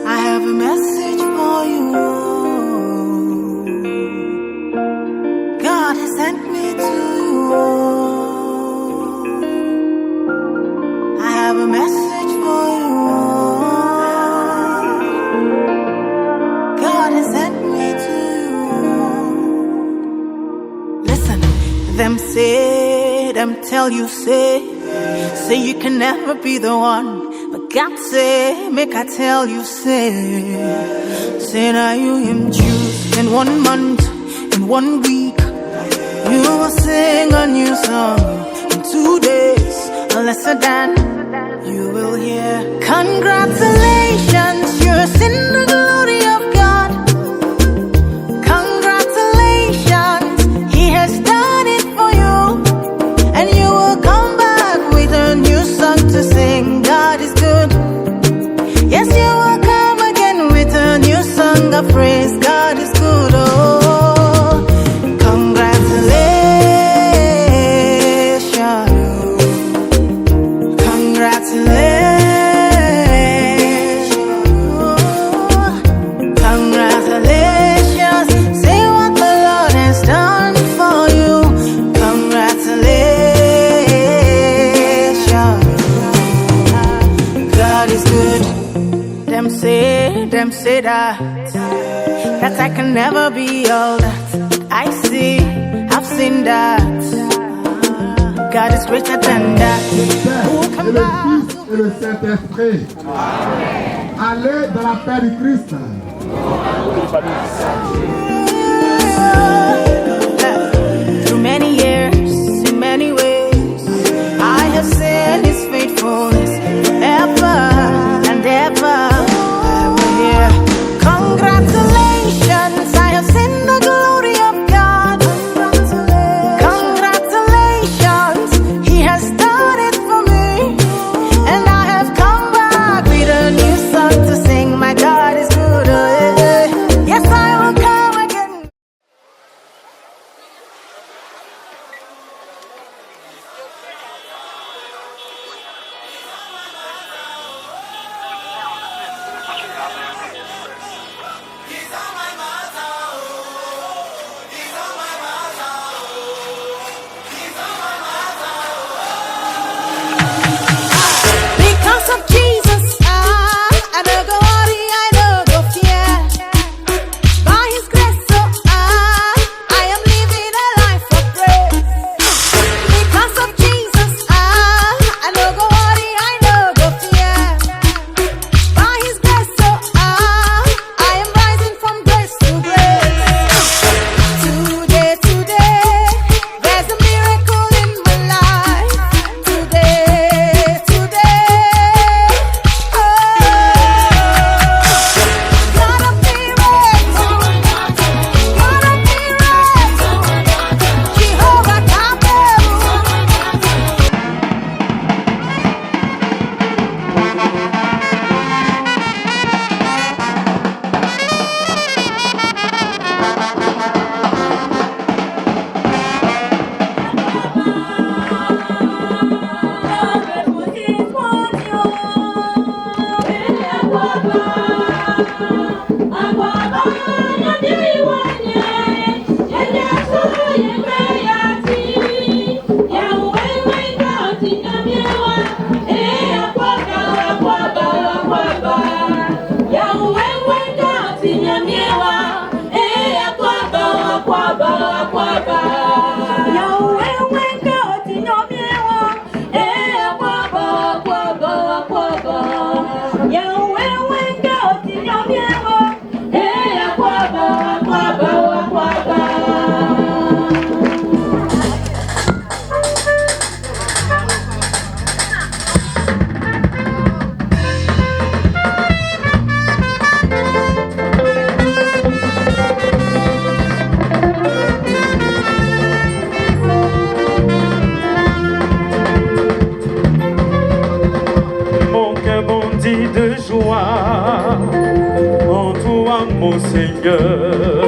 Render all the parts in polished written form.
I have a message for you. God has sent me to you. I have a message for you. God has sent me to you. Listen, them say, them tell you, say you can never be the one. But God say, make I tell you, say now you him choose. In 1 month, in 1 week, you will sing a new song. In 2 days, a lesser than you will hear. Congratulations, you're in the glory of God. Congratulations, He has done it for you. And you will come back with a new song to sing. God is good. Yes, you will come again with a new song of praise. God is good. Oh, congratulations. Congratulations. Congratulations. Say what the Lord has done for you. Congratulations. God is good. Them say that I can never be all that I see. I've seen that God is greater than that. Et le Fils et le Saint-Esprit. Allez dans la paix du Christ. Through many years, in many ways, I have seen His faithfulness ever and ever. I will hear congratulations. I have seen the glory of God. Congratulations, He has done it for me, and I have come back with a new song to sing. My God is good. Yes, I will come again. Because of Jesus, I no go worry, I no go fear. By His grace, so I am living a life of praise. Because of Jesus, I no go worry, I no go fear. By His grace, so I am rising from grace to grace. Today, there's a miracle in my life. Today, oh, God of miracles, Jehovah Jireh. mon Seigneur,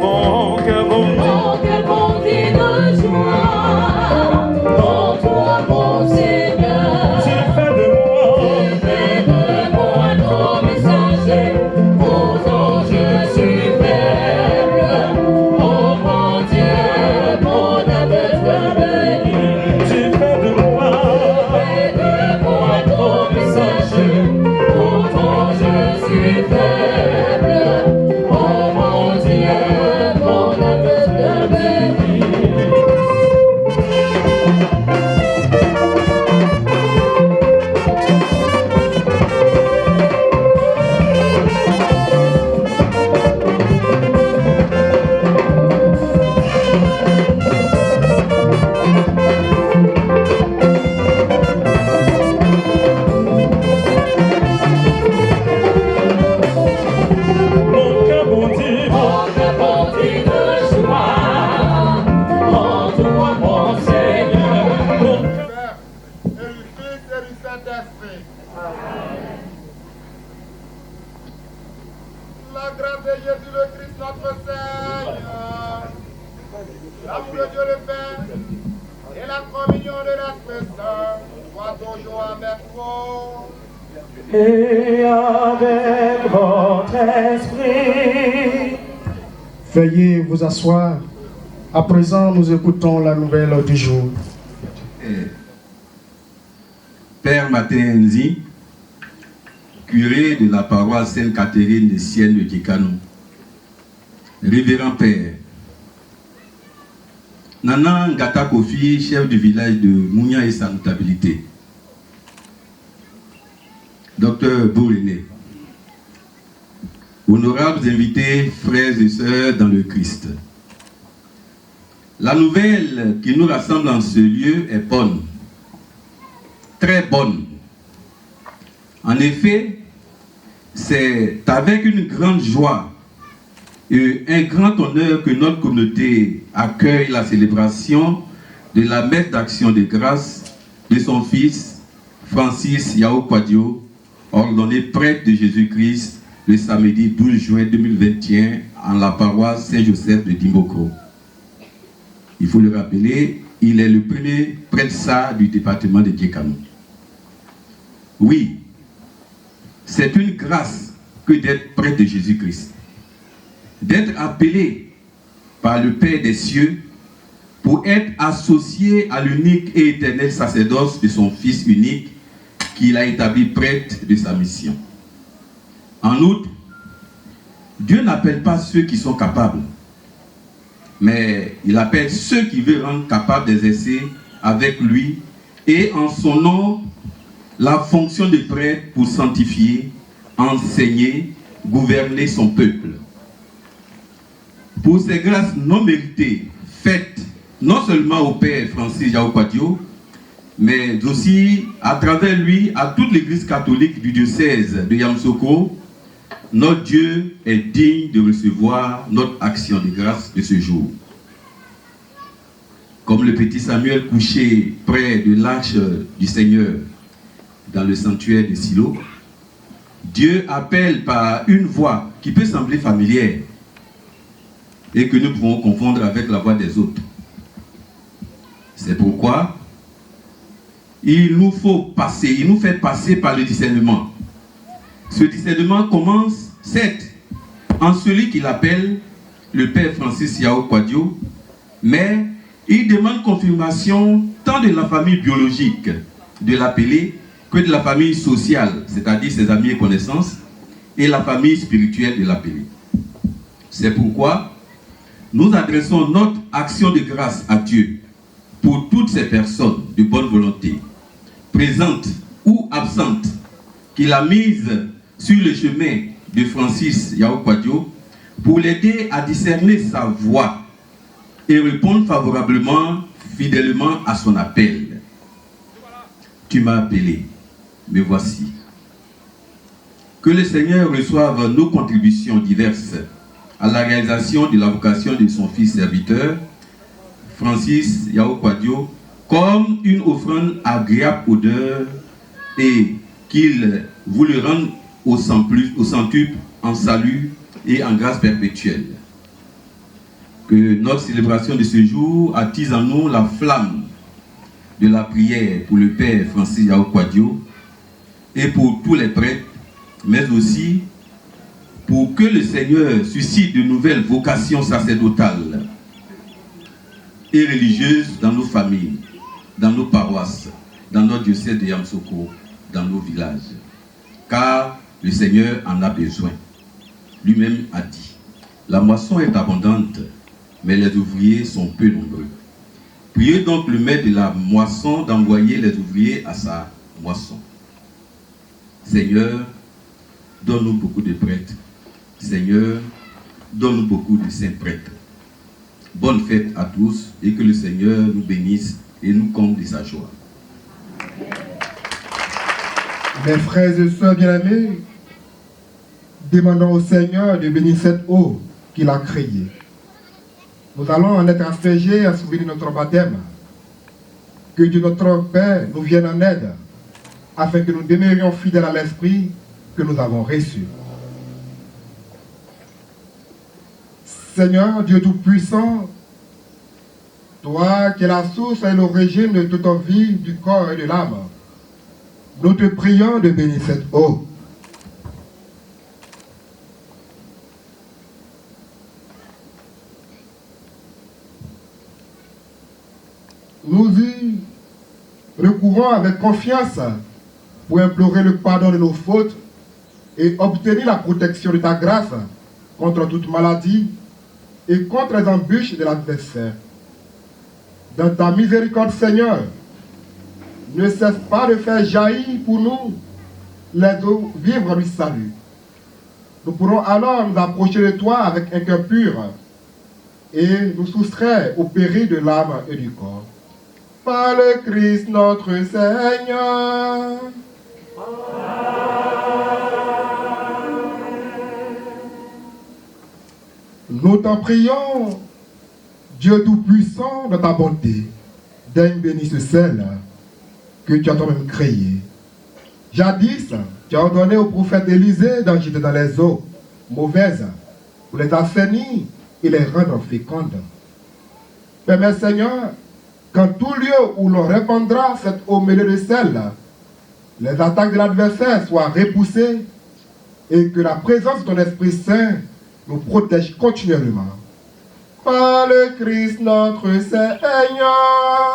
mon cœur bondit de joie, en toi mon Seigneur, tu fais de moi Jésus le Christ notre Seigneur, l'amour de Dieu le Père et la communion de l'Esprit Saint soient toujours avec vous. Et avec votre esprit. Veuillez vous asseoir. À présent, nous écoutons la nouvelle du jour. Père Matenzi, curé de la paroisse Sainte-Catherine de Sienne de Djekano, révérend Père, Nana Ngata Kofi, chef du village de Mounia et sa notabilité, Docteur Bouriné, honorables invités, frères et sœurs dans le Christ. La nouvelle qui nous rassemble en ce lieu est bonne, très bonne. En effet, c'est avec une grande joie et un grand honneur que notre communauté accueille la célébration de la messe d'action de grâce de son fils Francis Yao Kwadio, ordonné prêtre de Jésus-Christ le samedi 12 juin 2021 en la paroisse Saint-Joseph de Dimboko. Il faut le rappeler, il est le premier prêtre du département de Djekano. Oui, c'est une grâce que d'être prêtre de Jésus-Christ, d'être appelé par le Père des cieux pour être associé à l'unique et éternel sacerdoce de son Fils unique qu'il a établi prêtre de sa mission. En outre, Dieu n'appelle pas ceux qui sont capables, mais il appelle ceux qui veulent rendre capables d'exercer avec lui et en son nom la fonction de prêtre pour sanctifier, enseigner, gouverner son peuple. Pour ces grâces non méritées, faites non seulement au Père Francis Yao Kwadio, mais aussi à travers lui à toute l'Église catholique du diocèse de Yamoussoukro, notre Dieu est digne de recevoir notre action de grâce de ce jour. Comme le petit Samuel couché près de l'arche du Seigneur dans le sanctuaire de Silo, Dieu appelle par une voix qui peut sembler familière et que nous pouvons confondre avec la voix des autres. C'est pourquoi il nous fait passer par le discernement. Ce discernement commence, certes, en celui qu'il appelle le Père Francis Yao Kwadio, mais il demande confirmation tant de la famille biologique de l'appelé que de la famille sociale, c'est-à-dire ses amis et connaissances, et la famille spirituelle de l'appelé. C'est pourquoi nous adressons notre action de grâce à Dieu pour toutes ces personnes de bonne volonté, présentes ou absentes, qu'il a mises sur le chemin de Francis Yao Kwadio pour l'aider à discerner sa voix et répondre favorablement, fidèlement à son appel. Tu m'as appelé, me voici. Que le Seigneur reçoive nos contributions diverses à la réalisation de la vocation de son fils serviteur, Francis Yao Kwadio, comme une offrande agréable odeur et qu'il vous le rende au centuple, en salut et en grâce perpétuelle. Que notre célébration de ce jour attise en nous la flamme de la prière pour le Père Francis Yao Kwadio et pour tous les prêtres, mais aussi pour que le Seigneur suscite de nouvelles vocations sacerdotales et religieuses dans nos familles, dans nos paroisses, dans notre diocèse de Yamoussoukro, dans nos villages. Car le Seigneur en a besoin. Lui-même a dit, la moisson est abondante, mais les ouvriers sont peu nombreux. Priez donc le maître de la moisson d'envoyer les ouvriers à sa moisson. Seigneur, donne-nous beaucoup de prêtres. Seigneur, donne-nous beaucoup de saints prêtres. Bonne fête à tous et que le Seigneur nous bénisse et nous comble de sa joie. Mes frères et sœurs bien-aimés, demandons au Seigneur de bénir cette eau qu'il a créée. Nous allons en être aspergés à souvenir de notre baptême. Que Dieu notre Père nous vienne en aide, afin que nous demeurions fidèles à l'esprit que nous avons reçu. Seigneur Dieu Tout-Puissant, toi qui es la source et l'origine de toute vie du corps et de l'âme, nous te prions de bénir cette eau. Nous y recourons avec confiance pour implorer le pardon de nos fautes et obtenir la protection de ta grâce contre toute maladie et contre les embûches de l'adversaire. Dans ta miséricorde, Seigneur, ne cesse pas de faire jaillir pour nous les eaux vivres du salut. Nous pourrons alors nous approcher de toi avec un cœur pur et nous soustraire au péril de l'âme et du corps. Par le Christ notre Seigneur. Nous t'en prions, Dieu Tout-Puissant, dans ta bonté, daigne bénir ce sel que tu as toi-même créé. Jadis, tu as ordonné au prophète Élisée d'en jeter dans les eaux mauvaises pour les assainir et les rendre fécondes. Permets, Seigneur, qu'en tout lieu où l'on répandra cette eau mêlée de sel, les attaques de l'adversaire soient repoussées et que la présence de ton Esprit Saint nous protège continuellement. Par le Christ notre Seigneur.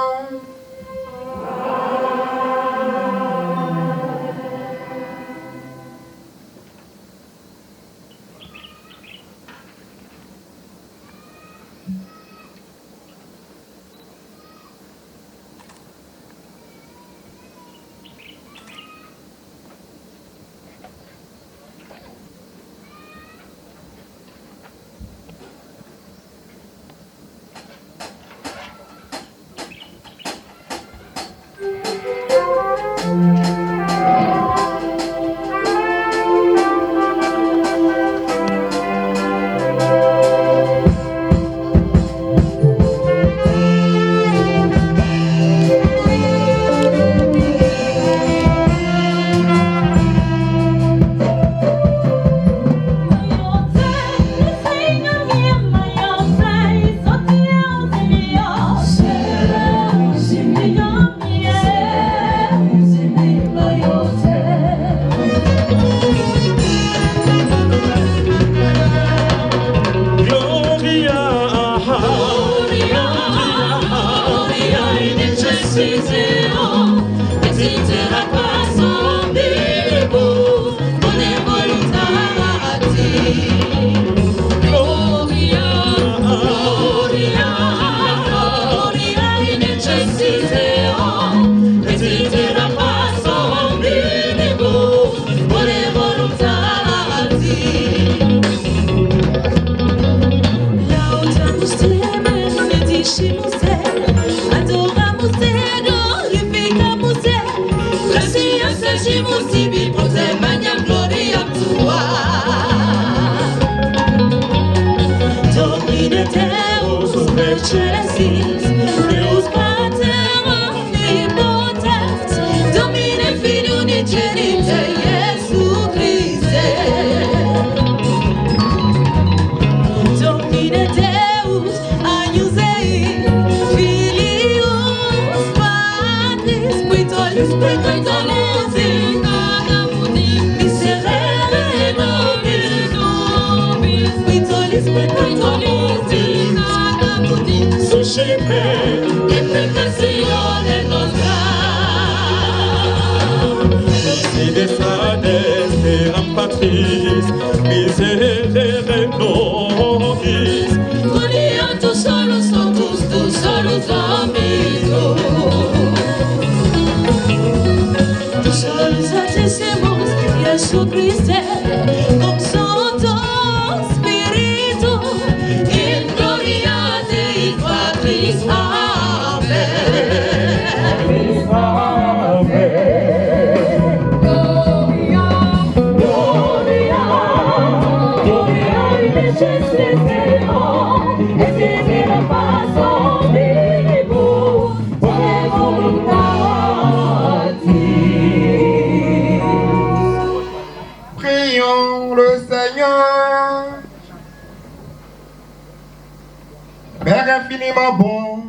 Père infiniment bon,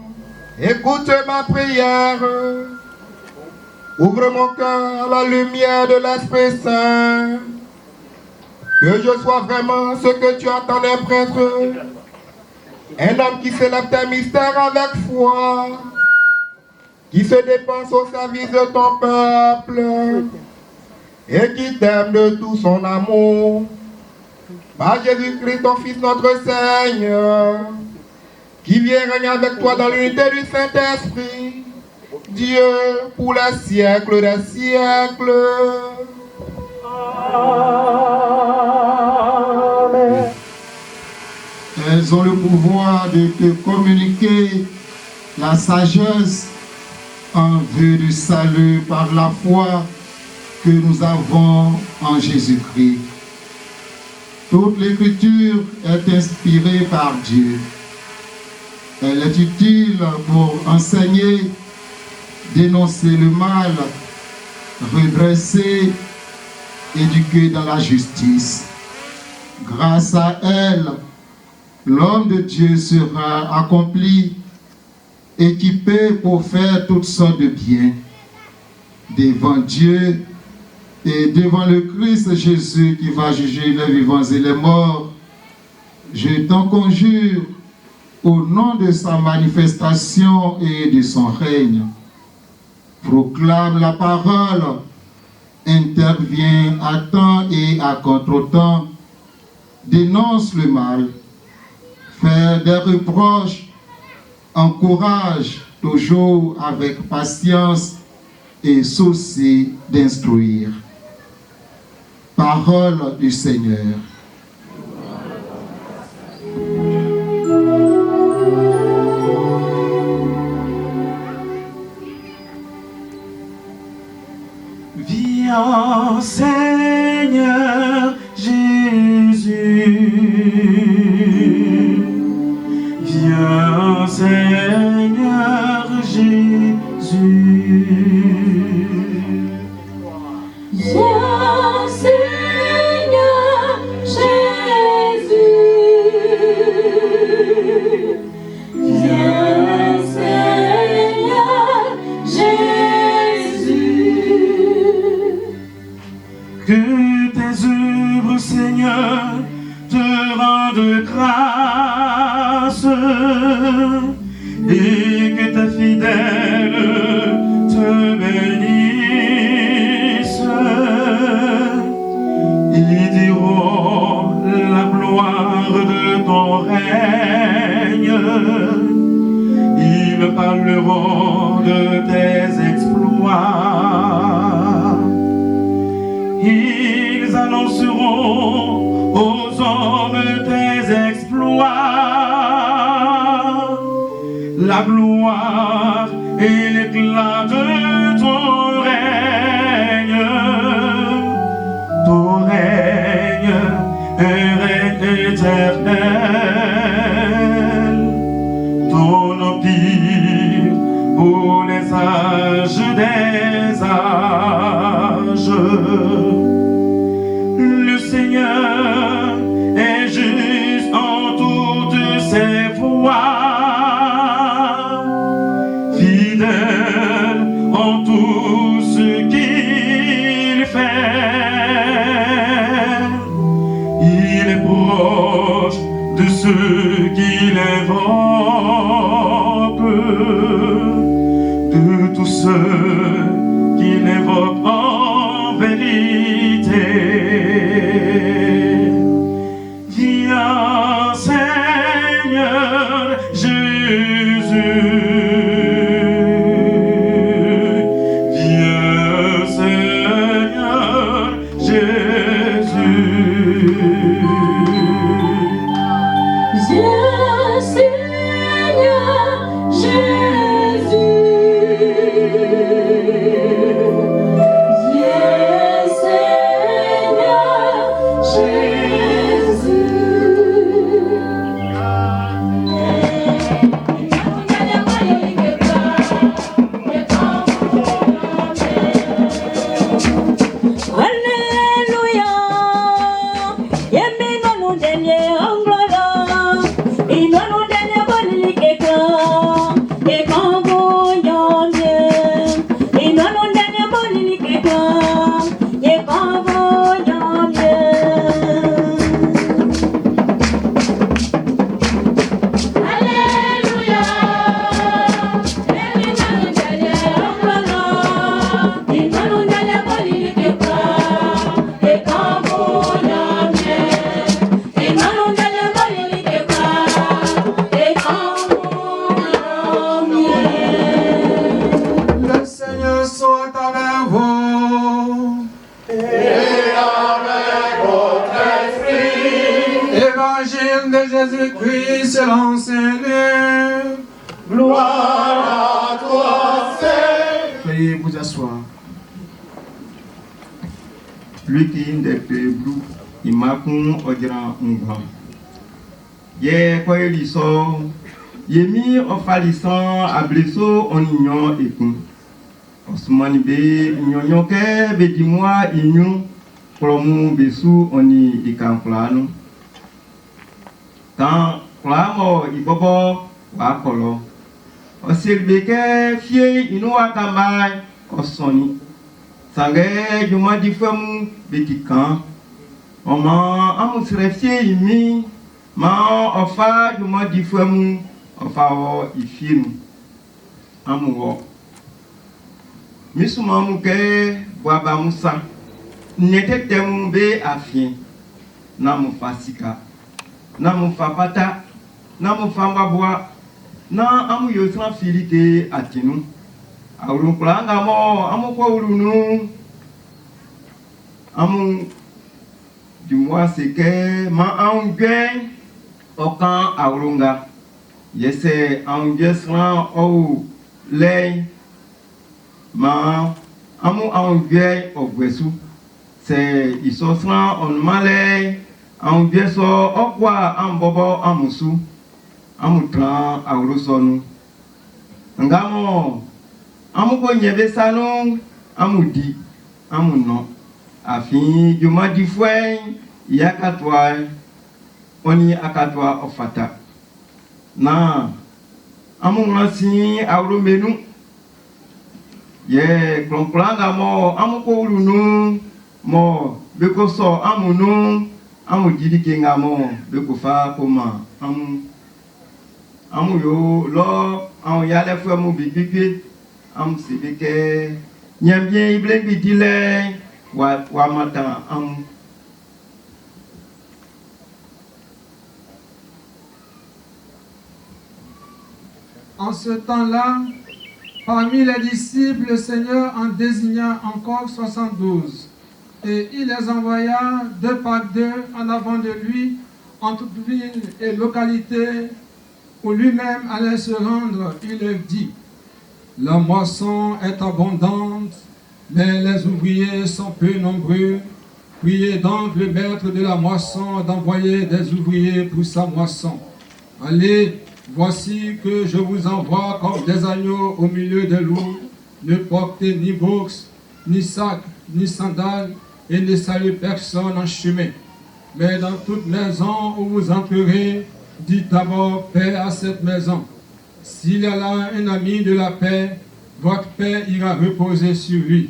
écoute ma prière. Ouvre mon cœur à la lumière de l'Esprit Saint. Que je sois vraiment ce que tu attends d'un prêtre. Un homme qui célèbre tes mystères avec foi. Qui se dépense au service de ton peuple. Et qui t'aime de tout son amour. Par Jésus-Christ, ton Fils, notre Seigneur. Qui vient régner avec toi dans l'unité du Saint-Esprit. Dieu pour les siècles des siècles. Amen. Elles ont le pouvoir de te communiquer la sagesse en vue du salut par la foi que nous avons en Jésus-Christ. Toute l'écriture est inspirée par Dieu. Elle est utile pour enseigner, dénoncer le mal, redresser, éduquer dans la justice. Grâce à elle, l'homme de Dieu sera accompli, équipé pour faire toutes sortes de biens. Devant Dieu et devant le Christ Jésus qui va juger les vivants et les morts, je t'en conjure au nom de sa manifestation et de son règne. Proclame la parole, intervient à temps et à contre-temps, dénonce le mal, fait des reproches, encourage toujours avec patience et souci d'instruire. Parole du Seigneur. Viens, Seigneur Jésus. Viens, Seigneur Jésus. Viens, Seigneur Jésus. Viens, Seigneur Jésus. Que tes œuvres, Seigneur, te rendent grâce et que tes fidèles te bénissent. Ils diront la gloire de ton règne. Ils parleront de tes exploits. Ils annonceront aux hommes tes exploits, la gloire et l'éclat de ton règne, un règne éternel, ton empire pour les âges des âges. Le Seigneur est juste en toutes ses voies, fidèle en tout ce qu'il fait. Il est proche de ceux qu'il invoque, de tous ceux qu'il invoque en vérité. Viens, Seigneur Jésus. Viens, Seigneur Jésus. Viens, Seigneur Jésus. Viens, Seigneur Jésus. selon Seigneur. Gloire à toi, Seigneur. Veuillez vous asseoir. Lui qui est bleu, il m'a con au grand grand. Yé, quoi il sort, il mis au falisson à blesseau en ignon et con. Osmani be, ignon ke, be dis-moi, ignon, promu besou, on y campano. Quand, clamo, il bobo, wa colo. Osilbeke, fie, inoua kamai, osoni. Sangue, je m'en dis femme, bétican. On m'a amusrefie, imi, ma ofa, je m'en dis femme, ofa, il film. Amour. Misuma mouke, boaba moussa. N'était tellement bé à fien. Namu fasika. Namu fapata. Namu famabwa. Na amu yosra filite atinu. Aurun kulanga mo amu ko urunu amu du mois c'est que ma angen okan aurunga yese angesran o lay ma amu angen ogwesu c'est isosran on malay angeso okwa ambobo amusu amu tran aurusonu ngamo amu ko nyebe salon amudi amuno afin juma di fwe yakatwa oni akatwa ofata na amu ngasi awro menu ye klonklanga mo amu ko ulunu mo beko so amunu amu didi kenga mo beko fa koma amu yo lo amu yale fwe mu bibibi am sibike nyambien ible bidile wa mata am. En ce temps-là, parmi les disciples, le Seigneur en désigna encore 72, et il les envoya deux par deux en avant de lui, en toute ville et localité où lui-même allait se rendre. Il leur dit: la moisson est abondante, mais les ouvriers sont peu nombreux. Priez donc le maître de la moisson d'envoyer des ouvriers pour sa moisson. Allez, voici que je vous envoie comme des agneaux au milieu des loups. Ne portez ni bourse, ni sac, ni sandales, et ne saluez personne en chemin. Mais dans toute maison où vous entrerez, dites d'abord paix à cette maison. S'il y a là un ami de la paix, votre paix ira reposer sur lui.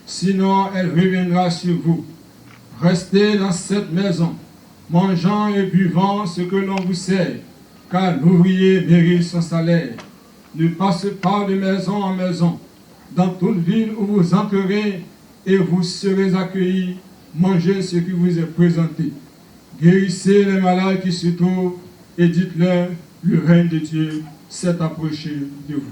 Sinon, elle reviendra sur vous. Restez dans cette maison, mangeant et buvant ce que l'on vous sert, car l'ouvrier mérite son salaire. Ne passez pas de maison en maison. Dans toute ville où vous entrerez et vous serez accueillis, mangez ce qui vous est présenté. Guérissez les malades qui se trouvent et dites-leur: le règne de Dieu s'est approché de vous.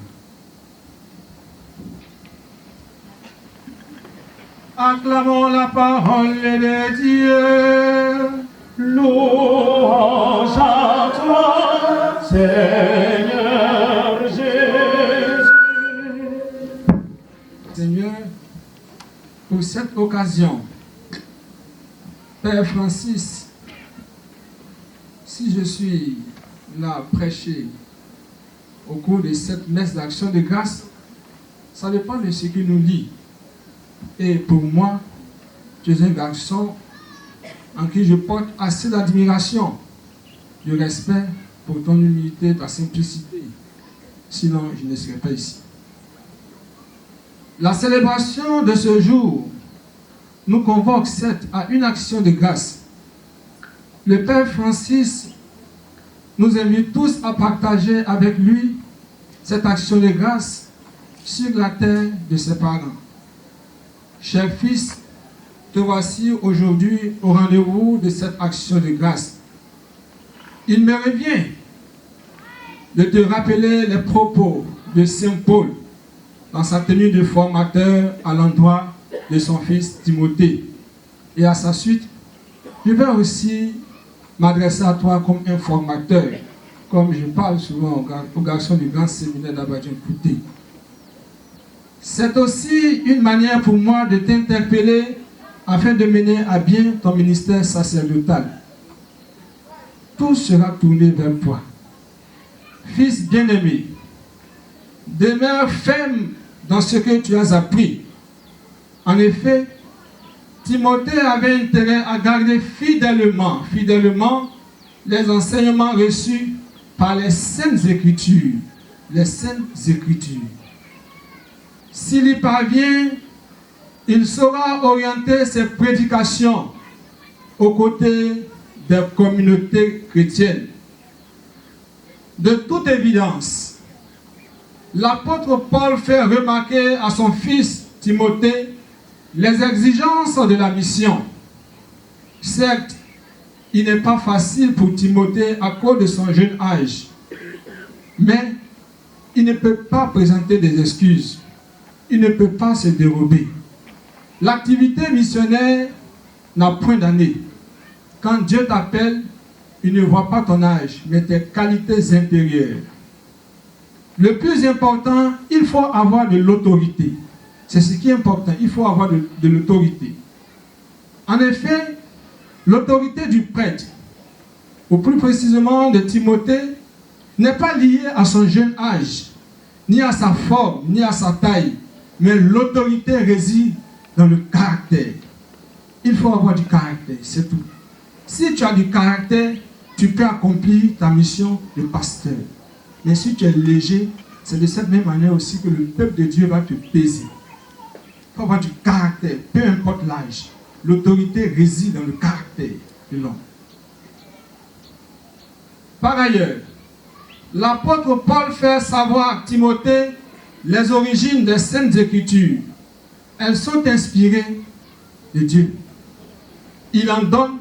Acclamons la parole de Dieu. Louange à toi, Seigneur Jésus. Seigneur, pour cette occasion, Père Francis, si je suis là prêché au cours de cette messe d'action de grâce, ça dépend de ce qui nous lie. Et pour moi, tu es un garçon en qui je porte assez d'admiration, de respect pour ton humilité, ta simplicité. Sinon, je ne serais pas ici. La célébration de ce jour nous convoque certes à une action de grâce. Le Père Francis nous invite tous à partager avec lui cette action de grâce sur la terre de ses parents. Cher fils, te voici aujourd'hui au rendez-vous de cette action de grâce. Il me revient de te rappeler les propos de Saint Paul dans sa tenue de formateur à l'endroit de son fils Timothée. Et à sa suite, je vais aussi m'adresser à toi comme un formateur, comme je parle souvent aux garçons du grand séminaire d'Abadjan-Kouté. C'est aussi une manière pour moi de t'interpeller afin de mener à bien ton ministère sacerdotal. Tout sera tourné vers toi. Fils bien-aimé, demeure ferme dans ce que tu as appris. En effet, Timothée avait intérêt à garder fidèlement les enseignements reçus par les Saintes Écritures. Les Saintes Écritures. S'il y parvient, il saura orienter ses prédications aux côtés des communautés chrétiennes. De toute évidence, l'apôtre Paul fait remarquer à son fils Timothée les exigences de la mission. Certes, il n'est pas facile pour Timothée à cause de son jeune âge, mais il ne peut pas présenter des excuses. Il ne peut pas se dérober. L'activité missionnaire n'a point d'année. Quand Dieu t'appelle, il ne voit pas ton âge, mais tes qualités intérieures. Le plus important, il faut avoir de l'autorité. C'est ce qui est important, il faut avoir de l'autorité. En effet, l'autorité du prêtre, ou plus précisément de Timothée, n'est pas liée à son jeune âge, ni à sa forme, ni à sa taille, mais l'autorité réside dans le caractère. Il faut avoir du caractère, c'est tout. Si tu as du caractère, tu peux accomplir ta mission de pasteur. Mais si tu es léger, c'est de cette même manière aussi que le peuple de Dieu va te peser. Il faut avoir du caractère, peu importe l'âge. L'autorité réside dans le caractère de l'homme. Par ailleurs, l'apôtre Paul fait savoir à Timothée les origines des Saintes Écritures. Elles sont inspirées de Dieu. Il en donne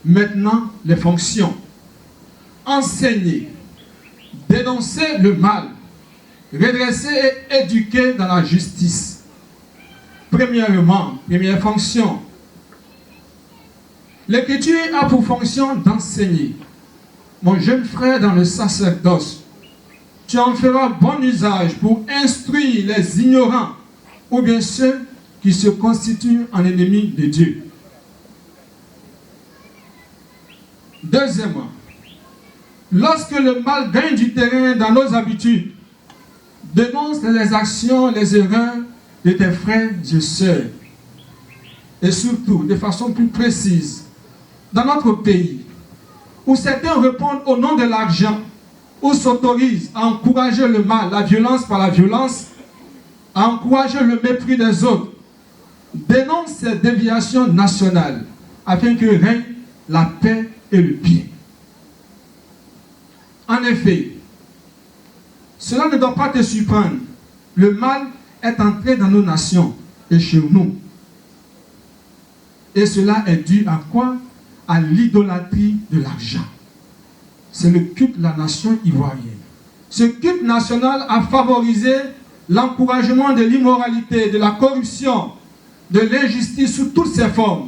maintenant les fonctions. Enseigner, dénoncer le mal, redresser et éduquer dans la justice. Premièrement, première fonction. L'Écriture a pour fonction d'enseigner. Mon jeune frère dans le sacerdoce, tu en feras bon usage pour instruire les ignorants ou bien ceux qui se constituent en ennemis de Dieu. Deuxièmement, lorsque le mal gagne du terrain dans nos habitudes, dénonce les actions, les erreurs de tes frères et sœurs. Et surtout, de façon plus précise, dans notre pays, où certains répondent au nom de l'argent, ou s'autorisent à encourager le mal, la violence par la violence, à encourager le mépris des autres, dénonce ces déviations nationales, afin que règne la paix et le bien. En effet, cela ne doit pas te surprendre. Le mal est entré dans nos nations et chez nous. Et cela est dû à quoi? À l'idolâtrie de l'argent. C'est le culte de la nation ivoirienne. Ce culte national a favorisé l'encouragement de l'immoralité, de la corruption, de l'injustice sous toutes ses formes.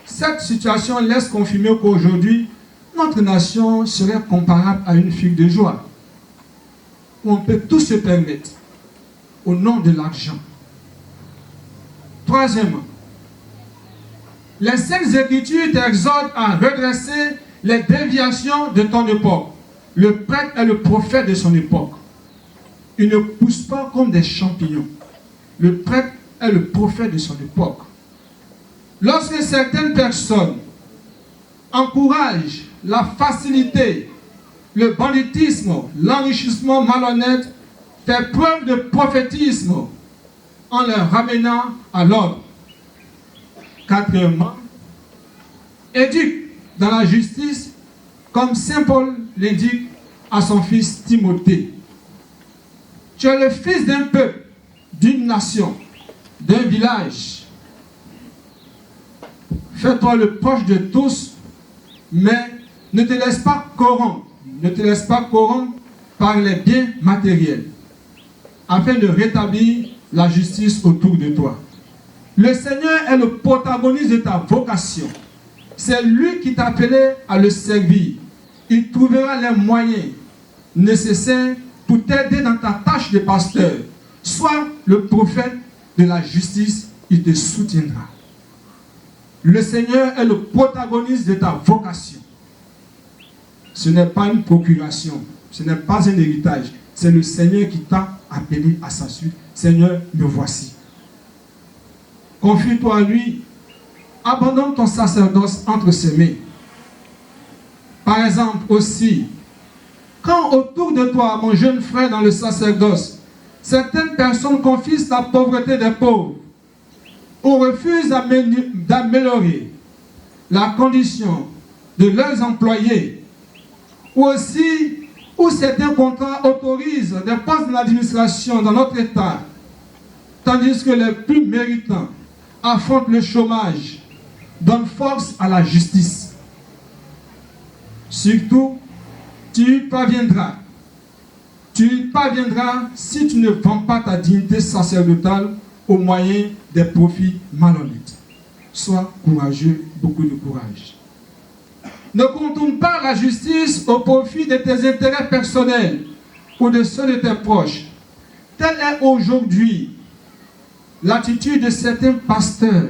Cette situation laisse confirmer qu'aujourd'hui, notre nation serait comparable à une figue de joie, où on peut tout se permettre au nom de l'argent. Troisièmement, les Saintes Écritures t'exhortent à redresser les déviations de ton époque. Le prêtre est le prophète de son époque. Il ne pousse pas comme des champignons. Le prêtre est le prophète de son époque. Lorsque certaines personnes encouragent la facilité, le banditisme, l'enrichissement malhonnête, fait preuve de prophétisme en leur ramenant à l'ordre. Quatrièmement, éduque dans la justice, comme saint Paul l'indique à son fils Timothée. Tu es le fils d'un peuple, d'une nation, d'un village. Fais-toi le proche de tous, mais ne te laisse pas corrompre. Ne te laisse pas corrompre par les biens matériels, afin de rétablir la justice autour de toi. Le Seigneur est le protagoniste de ta vocation. C'est lui qui t'a appelé à le servir. Il trouvera les moyens nécessaires pour t'aider dans ta tâche de pasteur. Sois le prophète de la justice, il te soutiendra. Le Seigneur est le protagoniste de ta vocation. Ce n'est pas une procuration, ce n'est pas un héritage. C'est le Seigneur qui t'a appelé à sa suite. Seigneur, me voici. Confie-toi à lui. Abandonne ton sacerdoce entre ses mains. Par exemple aussi, quand autour de toi, mon jeune frère dans le sacerdoce, certaines personnes confisquent la pauvreté des pauvres ou refusent d'améliorer la condition de leurs employés, ou aussi où certains contrats autorisent des postes de l'administration dans notre État, tandis que les plus méritants affrontent le chômage, donne force à la justice. Surtout, tu parviendras si tu ne vends pas ta dignité sacerdotale au moyen des profits malhonnêtes. Sois courageux, beaucoup de courage. Ne contourne pas la justice au profit de tes intérêts personnels ou de ceux de tes proches. Telle est aujourd'hui l'attitude de certains pasteurs.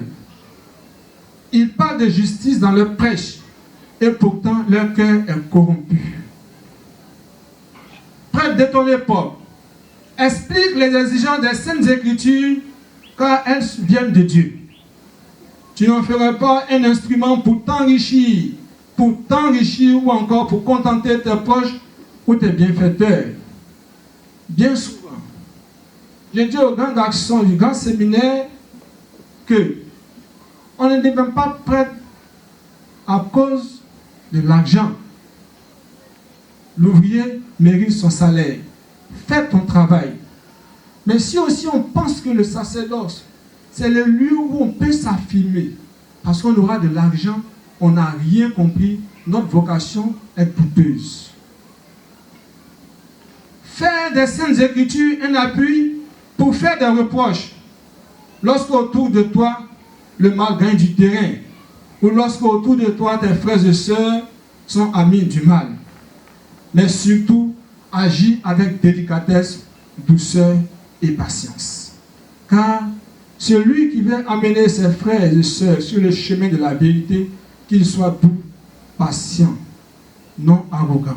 Ils parlent de justice dans leur prêche et pourtant leur cœur est corrompu. Prêtre de ton époque, explique les exigences des Saintes Écritures car elles viennent de Dieu. Tu n'en ferais pas un instrument pour t'enrichir ou encore pour contenter tes proches ou tes bienfaiteurs. Bien souvent, j'ai dit aux grands garçons du grand séminaire que on ne devient pas prêtre à cause de l'argent. L'ouvrier mérite son salaire. Fais ton travail. Mais si aussi on pense que le sacerdoce, c'est le lieu où on peut s'affirmer, parce qu'on aura de l'argent, on n'a rien compris, notre vocation est douteuse. Faire des Saintes Écritures un appui pour faire des reproches. Lorsqu'autour de toi, le mal gagne du terrain, ou lorsqu'autour de toi, tes frères et sœurs sont amis du mal. Mais surtout, agis avec délicatesse, douceur et patience. Car celui qui veut amener ses frères et sœurs sur le chemin de la vérité, qu'il soit doux, patient, non arrogant.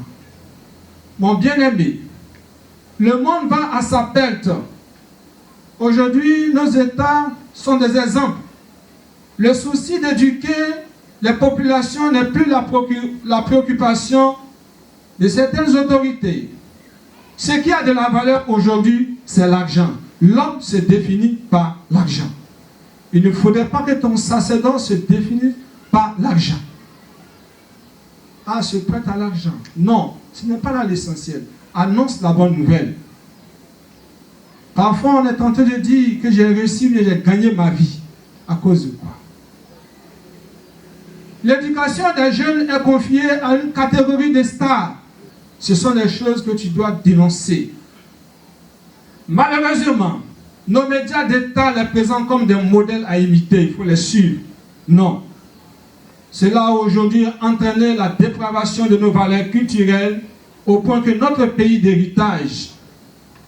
Mon bien-aimé, le monde va à sa perte. Aujourd'hui, nos États sont des exemples. Le souci d'éduquer les populations n'est plus la préoccupation de certaines autorités. Ce qui a de la valeur aujourd'hui, c'est l'argent. L'homme se définit par l'argent. Il ne faudrait pas que ton sacerdoce se définisse par l'argent. Ah, je prête à l'argent. Non, ce n'est pas là l'essentiel. Annonce la bonne nouvelle. Parfois, on est tenté de dire que j'ai réussi, mais j'ai gagné ma vie. À cause de quoi? L'éducation des jeunes est confiée à une catégorie de stars. Ce sont des choses que tu dois dénoncer. Malheureusement, nos médias d'État les présentent comme des modèles à imiter. Il faut les suivre. Non. Cela a aujourd'hui entraîné la dépravation de nos valeurs culturelles au point que notre pays d'héritage,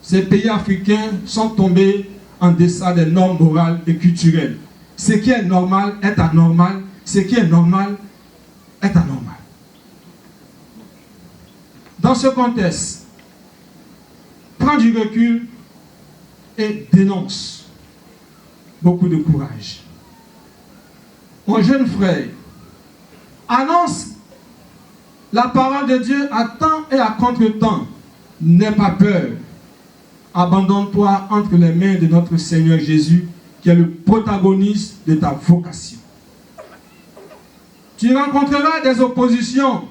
ces pays africains sont tombés en deçà des normes morales et culturelles. Ce qui est normal est anormal. Ce qui est normal est anormal. Dans ce contexte, prends du recul et dénonce. Beaucoup de courage. Mon jeune frère, annonce la parole de Dieu à temps et à contre-temps. N'aie pas peur. Abandonne-toi entre les mains de notre Seigneur Jésus, qui est le protagoniste de ta vocation. Tu rencontreras des oppositions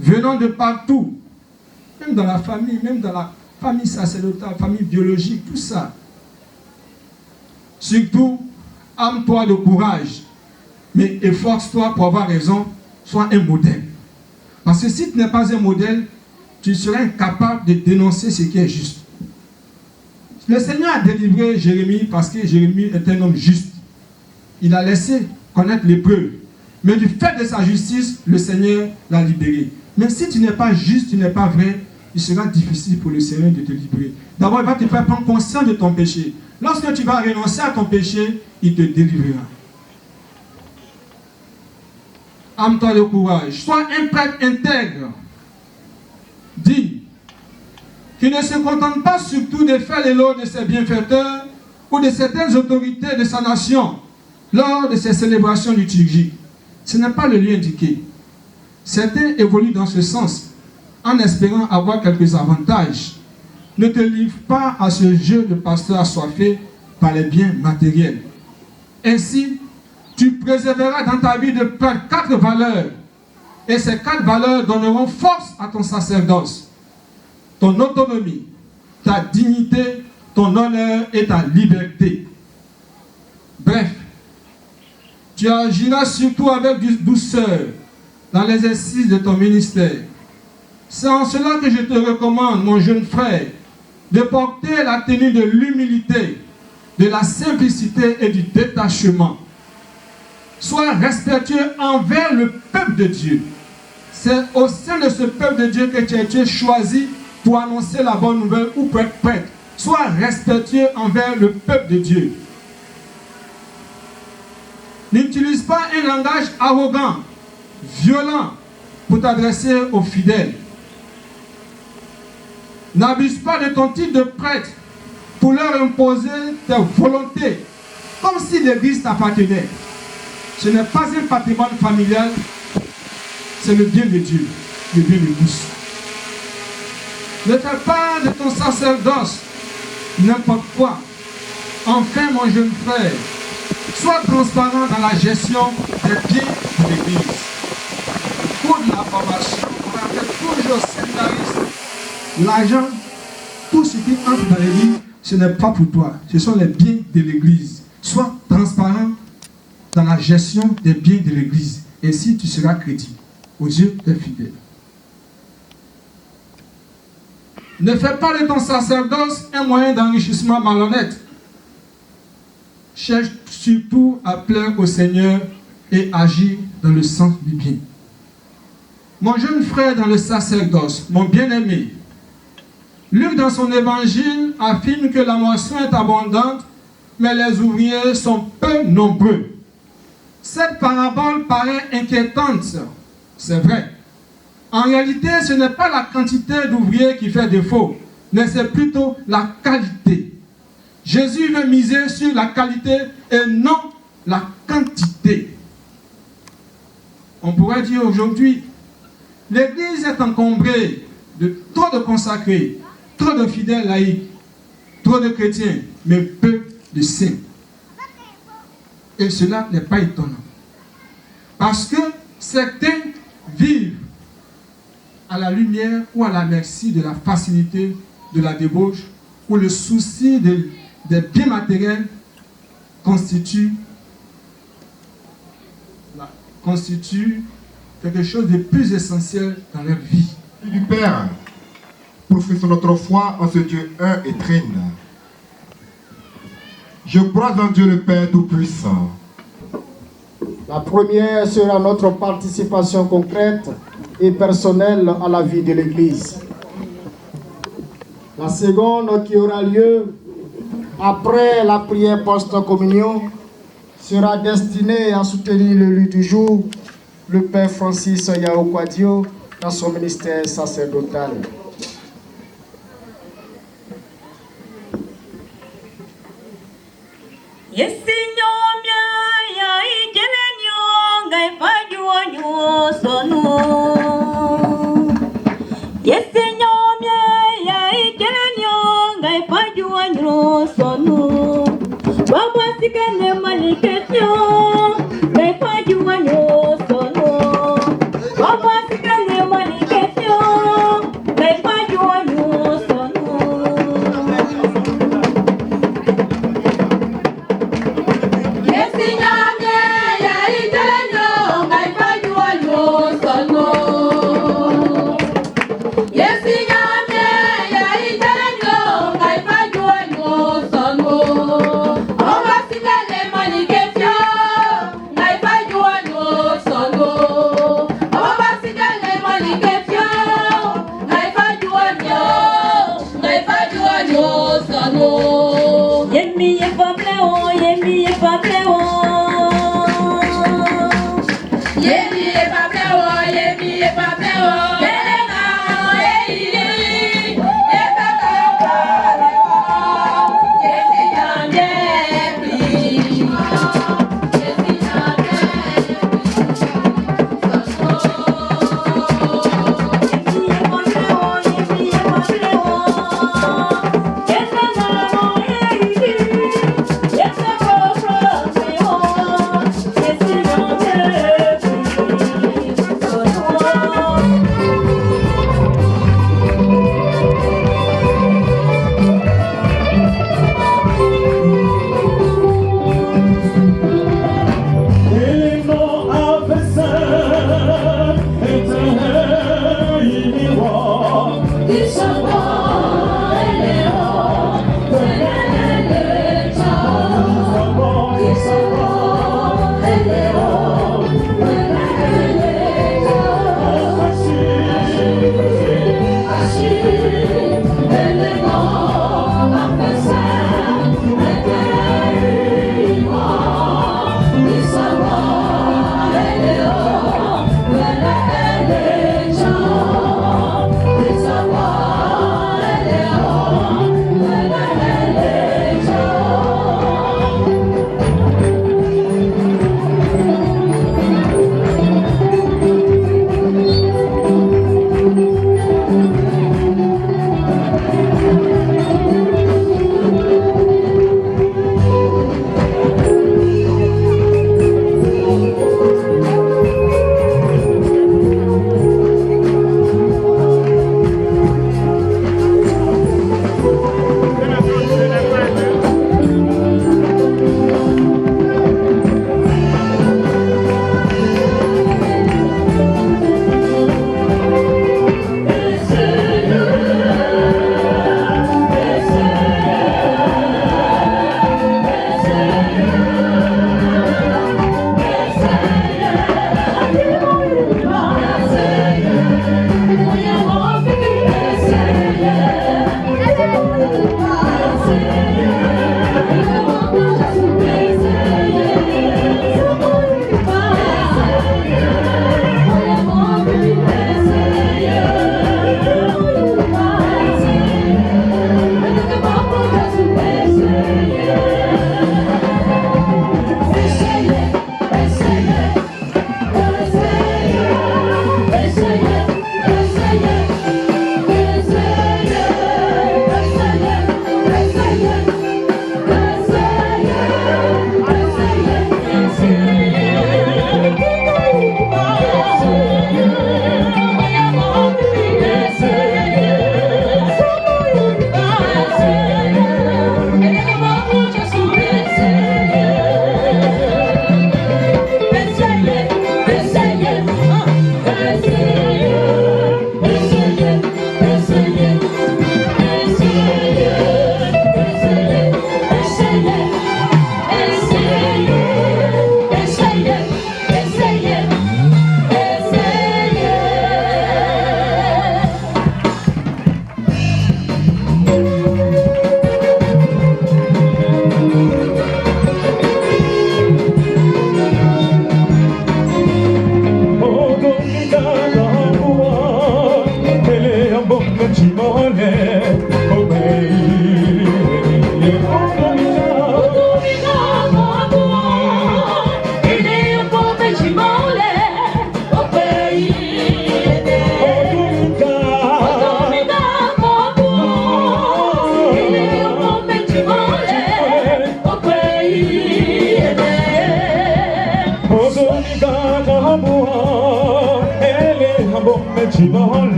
venant de partout, même dans la famille, même dans la famille sacerdotale, famille biologique, tout ça. Surtout, arme-toi de courage, mais efforce-toi pour avoir raison, sois un modèle. Parce que si tu n'es pas un modèle, tu seras incapable de dénoncer ce qui est juste. Le Seigneur a délivré Jérémie parce que Jérémie est un homme juste. Il a laissé connaître l'épreuve. Mais du fait de sa justice, le Seigneur l'a libéré. Mais si tu n'es pas juste, tu n'es pas vrai, il sera difficile pour le Seigneur de te libérer. D'abord, il va te faire prendre conscience de ton péché. Lorsque tu vas renoncer à ton péché, il te délivrera. Âme-toi le courage. Sois un prêtre intègre, digne, qui ne se contente pas surtout de faire l'éloge de ses bienfaiteurs ou de certaines autorités de sa nation lors de ses célébrations liturgiques. Ce n'est pas le lieu indiqué. Certains évoluent dans ce sens en espérant avoir quelques avantages. Ne te livre pas à ce jeu de pasteur assoiffé par les biens matériels. Ainsi, tu préserveras dans ta vie de prêtre 4 valeurs. Et ces 4 valeurs donneront force à ton sacerdoce. Ton autonomie, ta dignité, ton honneur et ta liberté. Bref, tu agiras surtout avec douceur dans l'exercice de ton ministère. C'est en cela que je te recommande, mon jeune frère, de porter la tenue de l'humilité, de la simplicité et du détachement. Sois respectueux envers le peuple de Dieu. C'est au sein de ce peuple de Dieu que tu as été choisi pour annoncer la bonne nouvelle ou pour être prêtre. Sois respectueux envers le peuple de Dieu. N'utilise pas un langage arrogant, violent pour t'adresser aux fidèles. N'abuse pas de ton titre de prêtre pour leur imposer tes volontés, comme si l'église t'appartenait. Ce n'est pas un patrimoine familial, c'est le bien de Dieu, le bien de tous. Ne fais pas de ton sacerdoce n'importe quoi. Enfin, mon jeune frère, sois transparent dans la gestion des biens de l'église. Pour de la formation, on rappelle toujours séminariste. L'argent, tout ce qui entre dans l'église, ce n'est pas pour toi. Ce sont les biens de l'église. Sois transparent dans la gestion des biens de l'église. Ainsi, tu seras crédible aux yeux des fidèles. Ne fais pas de ton sacerdoce un moyen d'enrichissement malhonnête. Cherche surtout à plaire au Seigneur et agir dans le sens du bien. Mon jeune frère dans le sacerdoce, mon bien-aimé, Luc dans son évangile affirme que la moisson est abondante, mais les ouvriers sont peu nombreux. Cette parabole paraît inquiétante, c'est vrai. En réalité, ce n'est pas la quantité d'ouvriers qui fait défaut, mais c'est plutôt la qualité. Jésus veut miser sur la qualité et non la quantité. On pourrait dire aujourd'hui, l'Église est encombrée de trop de consacrés, trop de fidèles laïcs, trop de chrétiens, mais peu de saints. Et cela n'est pas étonnant. Parce que certains vivent à la lumière ou à la merci de la facilité de la débauche, où le souci des biens matériels constitue quelque chose de plus essentiel dans leur vie. Du Père, professons notre foi en ce Dieu un et trine. Je crois en Dieu le Père Tout-Puissant. La première sera notre participation concrète et personnelle à la vie de l'Église. La seconde, qui aura lieu après la prière post-communion, sera destinée à soutenir l'élu du jour, le Père Francis Yao Kwadio, dans son ministère sacerdotal. Oh,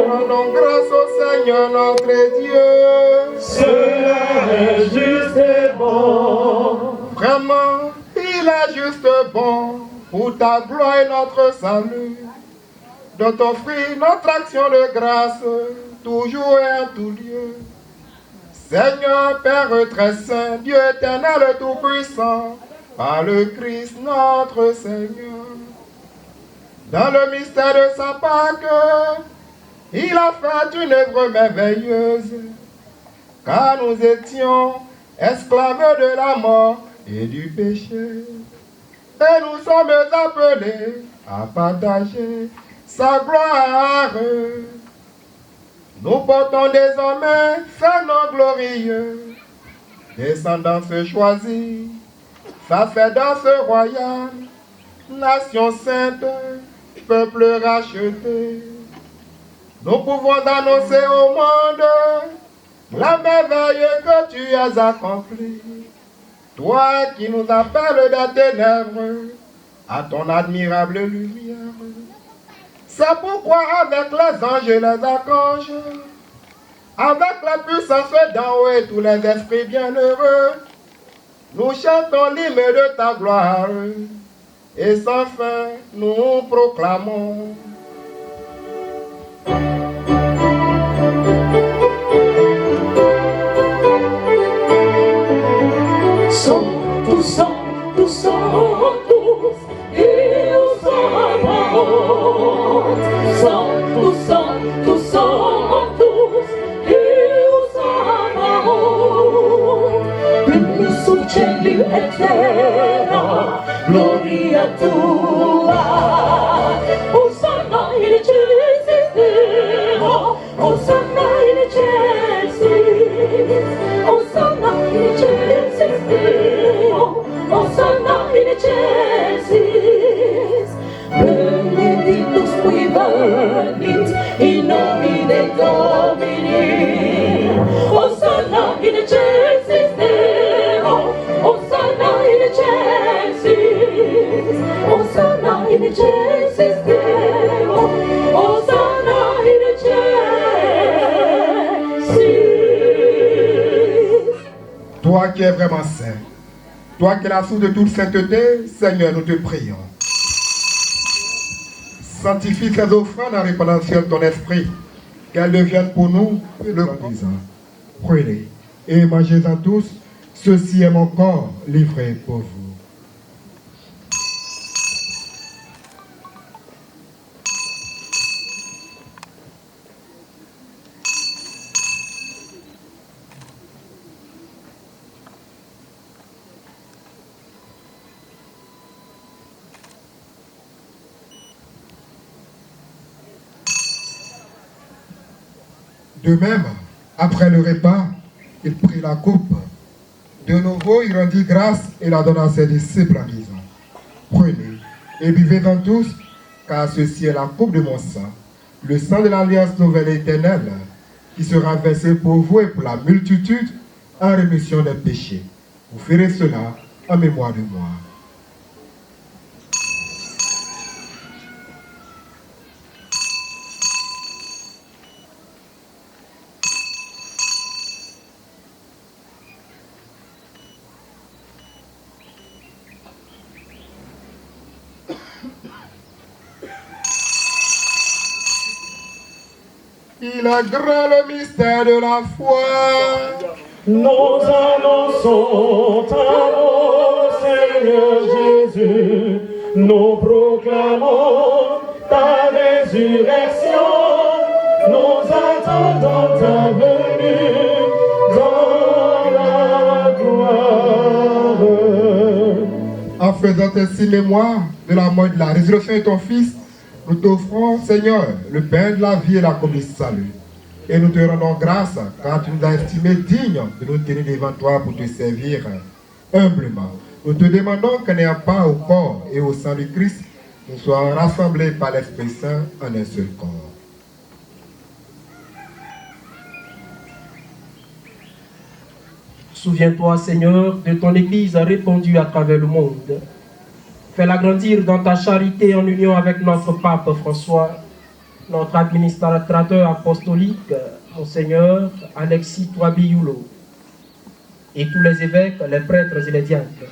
Rendons grâce au Seigneur notre Dieu. Cela est juste et bon. Vraiment, il est juste bon pour ta gloire et notre salut, de t'offrir notre action de grâce, toujours et en tout lieu. Seigneur, Père très saint, Dieu éternel et tout-puissant, par le Christ notre Seigneur. Dans le mystère de sa Pâque, il a fait une œuvre merveilleuse, car nous étions esclaves de la mort et du péché. Et nous sommes appelés à partager sa gloire. Nous portons désormais ce nom glorieux, descendance choisie, sacerdoce royale, nation sainte, peuple racheté. Nous pouvons annoncer au monde la merveille que tu as accomplie. Toi qui nous appelles des ténèbres à ton admirable lumière. C'est pourquoi avec les anges et les archanges, avec la puissance d'en haut et tous les esprits bienheureux, nous chantons l'hymne de ta gloire. Et sans fin, nous proclamons. Tous, et au sabaoth. Tous, et au sabaoth. Plus sul cielo e terra, gloria tua. Hosanna in excelsis Deo, Hosanna in excelsis, Hosanna in excelsis Deo, Hosanna in excelsis. Benedictus qui venit in nomine Domini, Hosanna in excelsis Deo, Hosanna in excelsis, Hosanna in excelsis Deo, Hosanna in excelsis. Toi qui es vraiment saint, toi qui es la source de toute sainteté, Seigneur, nous te prions. Sanctifie ces offrandes en répandant sur ton esprit, qu'elles deviennent pour nous le présent. Prenez et mangez-en tous, ceci est mon corps livré pour vous. De même, après le repas, il prit la coupe. De nouveau, il rendit grâce et la donna à ses disciples en disant, prenez et buvez-en tous, car ceci est la coupe de mon sang, le sang de l'alliance nouvelle et éternelle, qui sera versé pour vous et pour la multitude en rémission des péchés. Vous ferez cela en mémoire de moi. Il est grand le mystère de la foi. Nous annonçons ta mort, Seigneur Jésus. Nous proclamons ta résurrection. Nous attendons ta venue dans la gloire. En faisant ainsi mémoire de la mort et de la résurrection de ton Fils, nous t'offrons, Seigneur, le pain de la vie et la communion du salut. Et nous te rendons grâce car tu nous as estimés dignes de nous tenir devant toi pour te servir humblement. Nous te demandons qu'en n'ayant pas au corps et au sang du Christ, nous soyons rassemblés par l'Esprit Saint en un seul corps. Souviens-toi, Seigneur, de ton Église répandue à travers le monde. Fais-la grandir dans ta charité en union avec notre pape François, notre administrateur apostolique, Monseigneur Alexis Touabiyoulo, et tous les évêques, les prêtres et les diacres.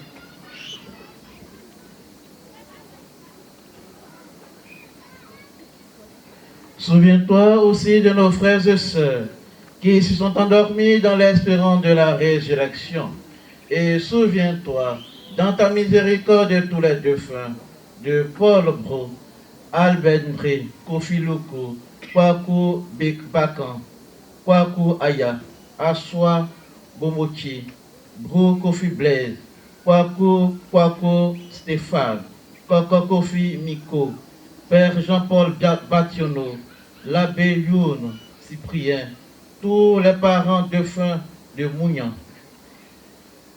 Souviens-toi aussi de nos frères et sœurs qui se sont endormis dans l'espérance de la résurrection. Et souviens-toi, dans ta miséricorde, de tous les défunts, de Paul Bro, Albert Ndré, Kofi Luku, Kwaku Bakan, Kwaku Aya, Aswa Bomochi, Bro Kofi Blaise, Kwaku Stéphane, Koko Kofi Miko, Père Jean-Paul Bationo, l'abbé Youn Cyprien, tous les parents défunts de Mounian.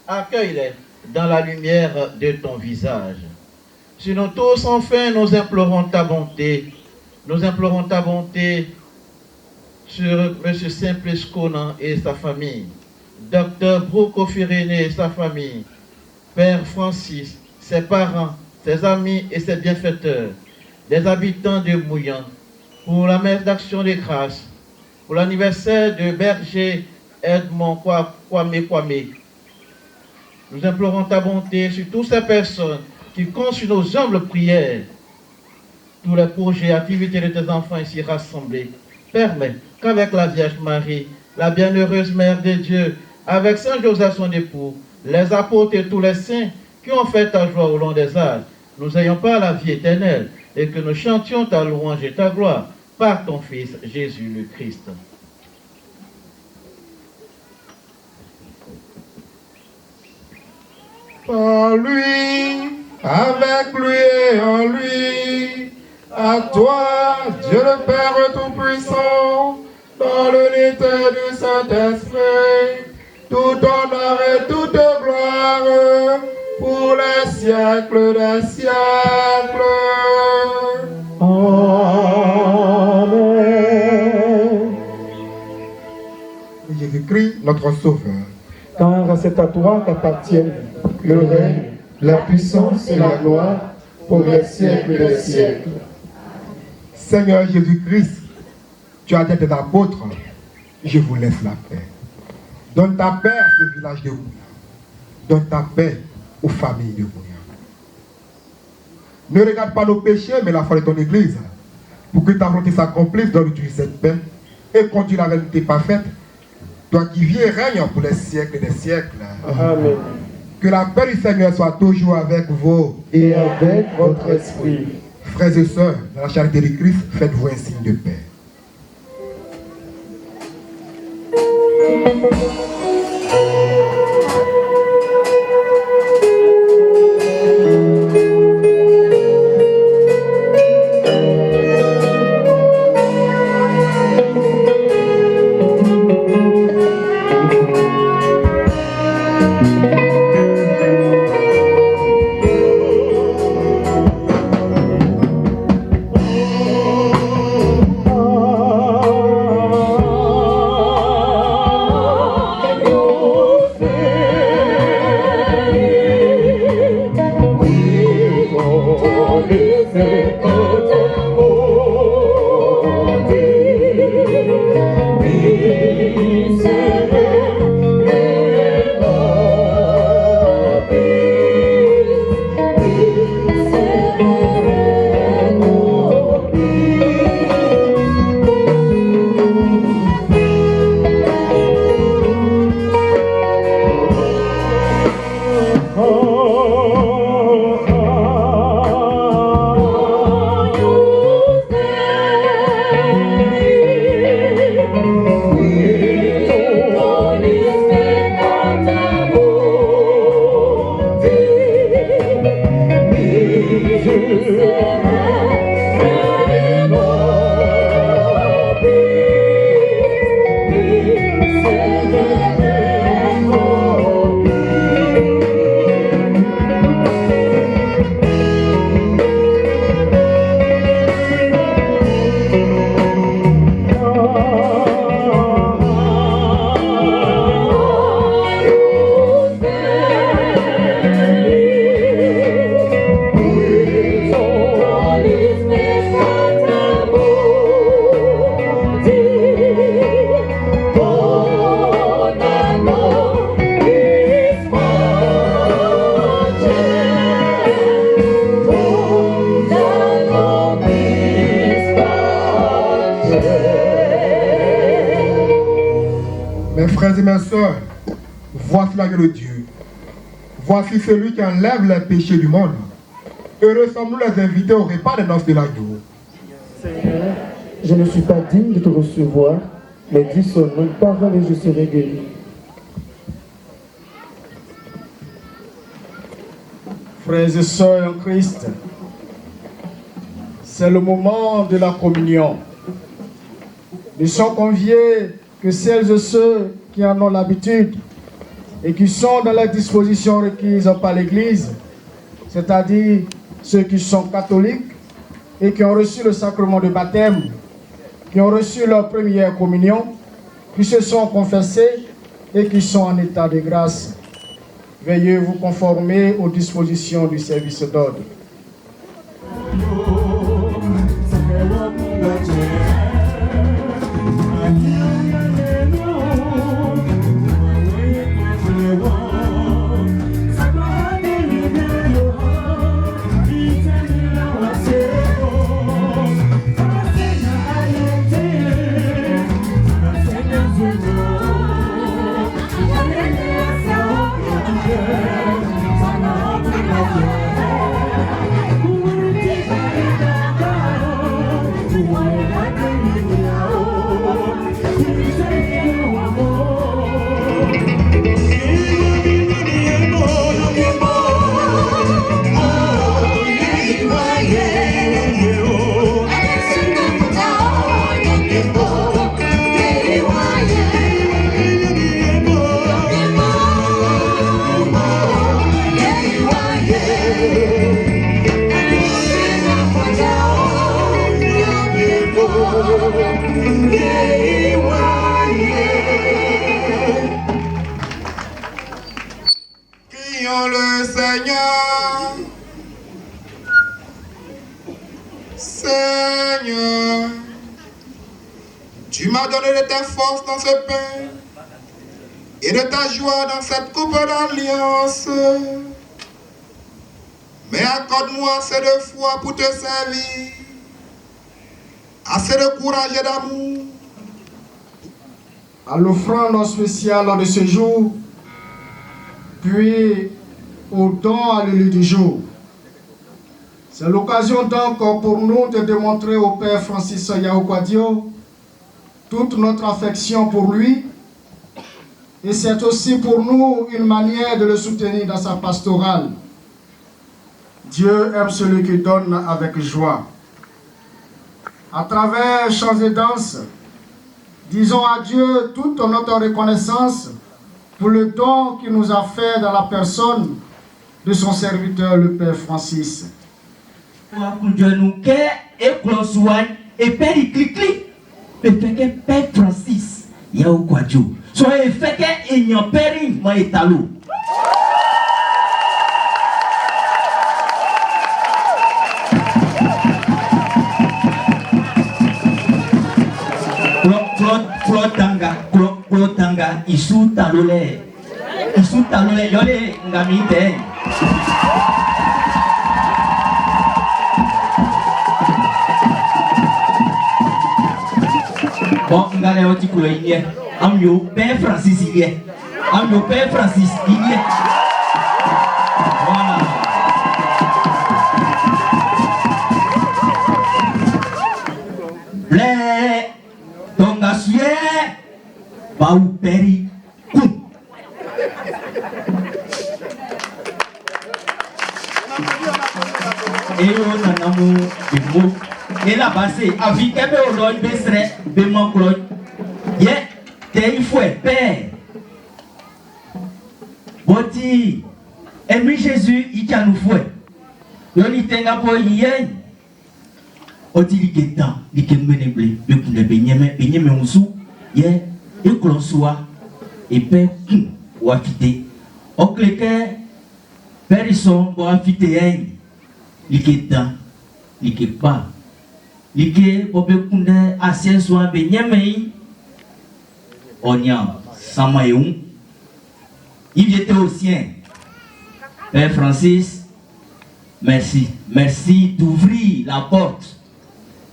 Accueille-les dans la lumière de ton visage. Sur nous tous, enfin, nous implorons ta bonté. Nous implorons ta bonté sur M. Simplice Conan et sa famille, Dr. Brouko Firené et sa famille, Père Francis, ses parents, ses amis et ses bienfaiteurs, les habitants de Mouillan, pour la messe d'action des grâces, pour l'anniversaire de Berger Edmond Kwame. Nous implorons ta bonté sur toutes ces personnes qui comptent sur nos humbles prières. Tous les projets et activités de tes enfants ici rassemblés, permets qu'avec la Vierge Marie, la bienheureuse Mère de Dieu, avec Saint Joseph son époux, les apôtres et tous les saints qui ont fait ta joie au long des âges, nous ayons pas la vie éternelle et que nous chantions ta louange et ta gloire par ton Fils Jésus le Christ. Par lui, avec lui et en lui, à toi, Dieu le Père Tout-Puissant, dans l'unité du Saint-Esprit, tout honneur et toute gloire, pour les siècles des siècles. Amen. Jésus-Christ, notre Sauveur. Car c'est à toi qu'appartiennent Le règne, la puissance et la gloire pour les siècles des siècles. Seigneur Jésus-Christ, tu as dit à tes apôtres, je vous laisse la paix. Donne ta paix à ce village de Mouillan. Donne ta paix aux familles de Mouillan. Ne regarde pas nos péchés, mais la foi de ton Église, pour que ta volonté s'accomplisse, donne-tu cette paix et conduis la vérité parfaite, toi qui vis et règnes pour les siècles des siècles. Amen. Que la paix du Seigneur soit toujours avec vous Et avec votre esprit. Frères et sœurs, dans la charité du Christ, faites-vous un signe de paix. Mes frères et mes sœurs, voici la gueule de Dieu. Voici celui qui enlève les péchés du monde. Heureux sommes-nous les invités au repas des noces de l'agneau. Seigneur, je ne suis pas digne de te recevoir, mais dis son nom, parole et je serai guéri. Frères et sœurs en Christ, c'est le moment de la communion. Ne sont conviés que celles et ceux qui en ont l'habitude et qui sont dans les dispositions requises par l'Église, c'est-à-dire ceux qui sont catholiques et qui ont reçu le sacrement de baptême, qui ont reçu leur première communion, qui se sont confessés et qui sont en état de grâce. Veuillez vous conformer aux dispositions du service d'ordre. Prions le Seigneur. Seigneur, tu m'as donné de ta force dans ce pain et de ta joie dans cette coupe d'alliance. Mais accorde-moi assez de foi pour te servir, assez de courage et d'amour. À l'offrande spéciale de ce jour, puis au don à l'élu du jour. C'est l'occasion donc pour nous de démontrer au Père Francis Yaoukwadio toute notre affection pour lui, et c'est aussi pour nous une manière de le soutenir dans sa pastorale. Dieu aime celui qui donne avec joie. À travers chants et danses, disons à Dieu toute notre reconnaissance pour le don qu'il nous a fait dans la personne de son serviteur, le Père Francis. Et Père Iklikli, Père Francis, Yaoukwadio. Soyez fait que il n'y a pas de étalou. Klotanga, isu talole, yole ngamite. Bon, ngale oti kulo iye. Am yo Père Francis iye. Am yo Père Francis iye. Voilà. Le tonga suye bau peri kum. Et on a un amour de mots. Et là, c'est avec un peu de besserait, de mon cloy. Yeah, t'es il faut père. Boti, aimé Jésus, il tient nous fouet. On y tenga pour hier. On dit qu'il est temps, il est mené, il est mené, on sou, yeah, et que l'on soit, et père, ou affité. Au claquet, père, ils sont, ou affité, il est temps, il est pas. Il est pour que assez soit beigné, on y a, sans maillon. Il était au sien. Père Francis, merci. Merci d'ouvrir la porte.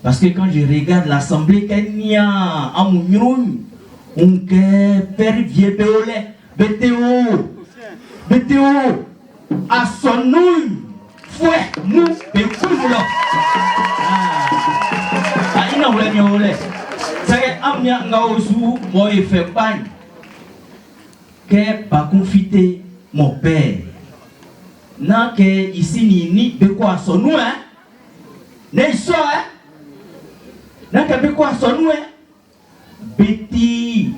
Parce que quand je regarde l'assemblée, qu'il y a un mounion, un père vieux béolé, BTO, à son nom, fouet, nous, bécoum là. Ah, il n'a pas de c'est un mien ngaosu, moi, il fait pas. Que pas confiter mon père. Non, que ici, ni de quoi son nom, hein? N'est-ce pas, hein? Non, que de quoi son nom, hein? Petit,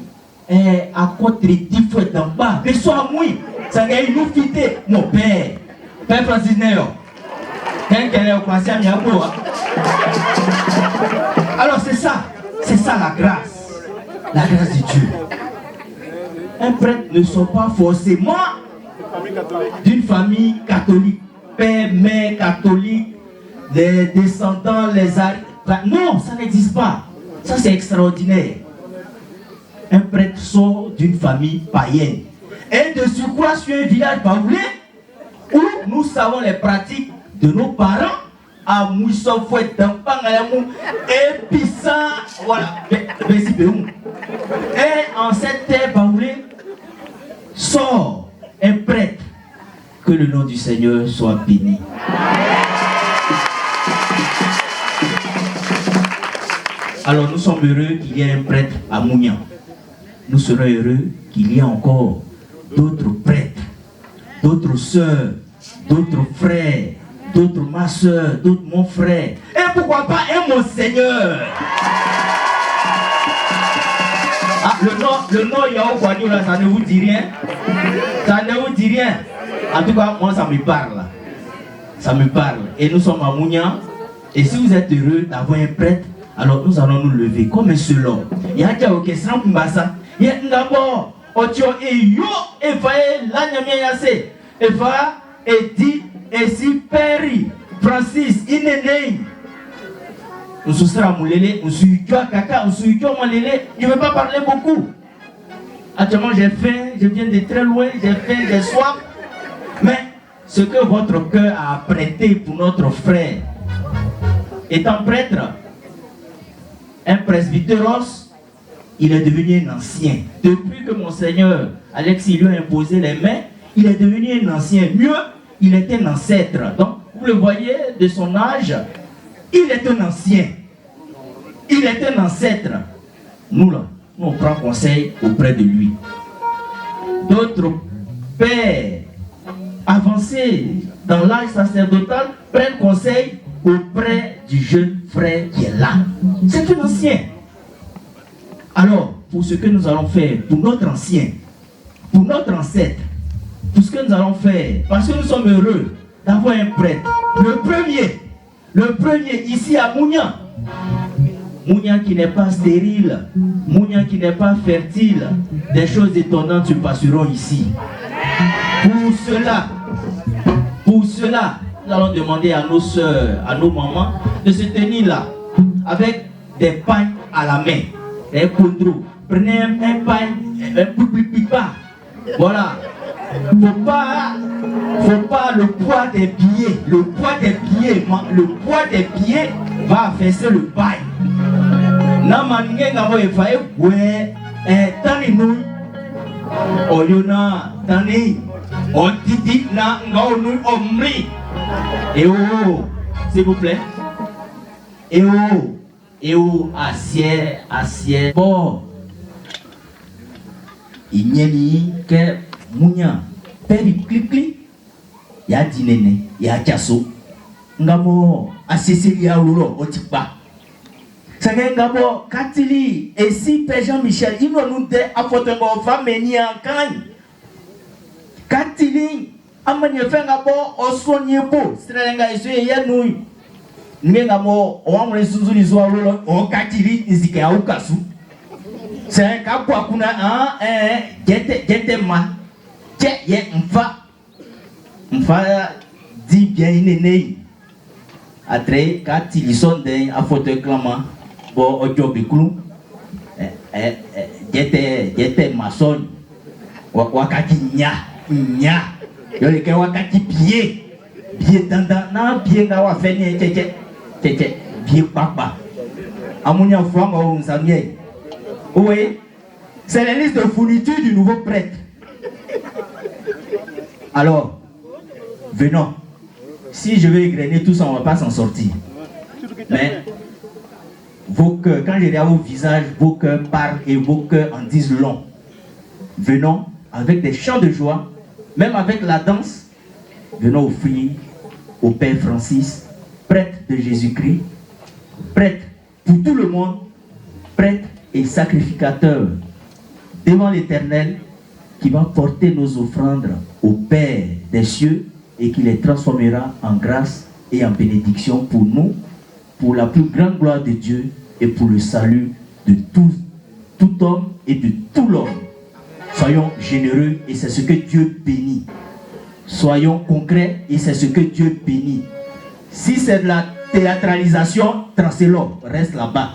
à côté de fois d'en bas, mais soit moi, ça va nous fitter mon père. Père Francis Néo. Quand elle est au passé à Miabo. Alors, c'est ça la grâce de Dieu. Un prêtre ne sont pas forcément d'une famille catholique, père, mère catholique, les descendants, les arrières. Non, ça n'existe pas. Ça, c'est extraordinaire. Un prêtre sort d'une famille païenne. Et de surcroît sur un village baoulé où nous savons les pratiques de nos parents. À Mousso Fouet, Tampangalamou, épissant, voilà, et en cette terre baoulée, sort un prêtre. Que le nom du Seigneur soit béni. Alors nous sommes heureux qu'il y ait un prêtre à Mounian. Nous serons heureux qu'il y ait encore d'autres prêtres, d'autres sœurs, d'autres frères, d'autres ma soeur, d'autres mon frère. Et pourquoi pas un mon Seigneur? Ah, le nom Yahoo Kwadjo là, ça ne vous dit rien? Ça ne vous dit rien? En tout cas, moi ça me parle. Ça me parle. Et nous sommes à Mounian. Et si vous êtes heureux d'avoir un prêtre, alors nous allons nous lever comme un seul homme. Il y a déjà une question pour ça. Il y a d'abord, Otio et Yo, et Faye, l'Anyamia Yase, et Fa, et Di, et si Perry, Francis, Inéné. Nous sommes à Moulélé, nous sommes à Kaka, nous sommes à Moulélé. Je ne vais pas parler beaucoup. Actuellement, j'ai faim, je viens de très loin, j'ai faim, j'ai soif. Mais ce que votre cœur a prêté pour notre frère, étant prêtre, un presbytéros, il est devenu un ancien. Depuis que mon Seigneur Alexis lui a imposé les mains, il est devenu un ancien. Mieux, il est un ancêtre. Donc, vous le voyez de son âge, il est un ancien. Il est un ancêtre. Nous, là, on prend conseil auprès de lui. D'autres pères avancés dans l'âge sacerdotal prennent conseil auprès du jeune frère qui est là. C'est un ancien. Alors, pour ce que nous allons faire, pour notre ancien, pour notre ancêtre, pour ce que nous allons faire, parce que nous sommes heureux d'avoir un prêtre. Le premier ici à Mounian. Mounian qui n'est pas stérile, Mounian qui n'est pas fertile. Des choses étonnantes se passeront ici. Pour cela, nous allons demander à nos soeurs, à nos mamans, de se tenir là, avec des pains à la main. Et prenez un pain, un pipa. Voilà. Faut pas le poids des pieds. Le poids des pieds va affaisser le pain. Namange ngabo efaye ouais tani nous oyona tani on titi na ngao nous omri. Et oh, s'il vous plaît. Et oh, assied. Bon. Il n'y a ni que Mounia. Père clic. Il y a Dinene, il y a Kasso. ngamo asisilia lulo otikba. Sanga ngamo katili et si Père Jean-Michel il nous de afotengo fameni ankany. Katili amanye fenga bo osonye bo strenga iso yenu. Ngenga mo oamre suzuli zo lulo o katili izike aukasu. C'est kapwa kuna jete ma che ye mfa dit bien inéné après quand ils sont dans un fauteuil clamant bon au job clou jete maçon wakati nya yo le wakati pied tanda na pied nga wa feni tete pied papa amunya fanga on samye. Oui, c'est la liste de fourniture du nouveau prêtre. Alors, venons. Si je veux égrener tout ça, on ne va pas s'en sortir. Mais vos cœurs, quand je regarde vos visages, vos cœurs parlent et vos cœurs en disent long. Venons avec des chants de joie, même avec la danse. Venons offrir au Père Francis, prêtre de Jésus-Christ, prêtre pour tout le monde, prêtre et sacrificateur devant l'Éternel, qui va porter nos offrandes au Père des cieux et qui les transformera en grâce et en bénédiction pour nous, pour la plus grande gloire de Dieu et pour le salut de tout homme et de tout l'homme. Soyons généreux et c'est ce que Dieu bénit. Soyons concrets et c'est ce que Dieu bénit. Si c'est de la théâtralisation, tracez-le, reste là-bas.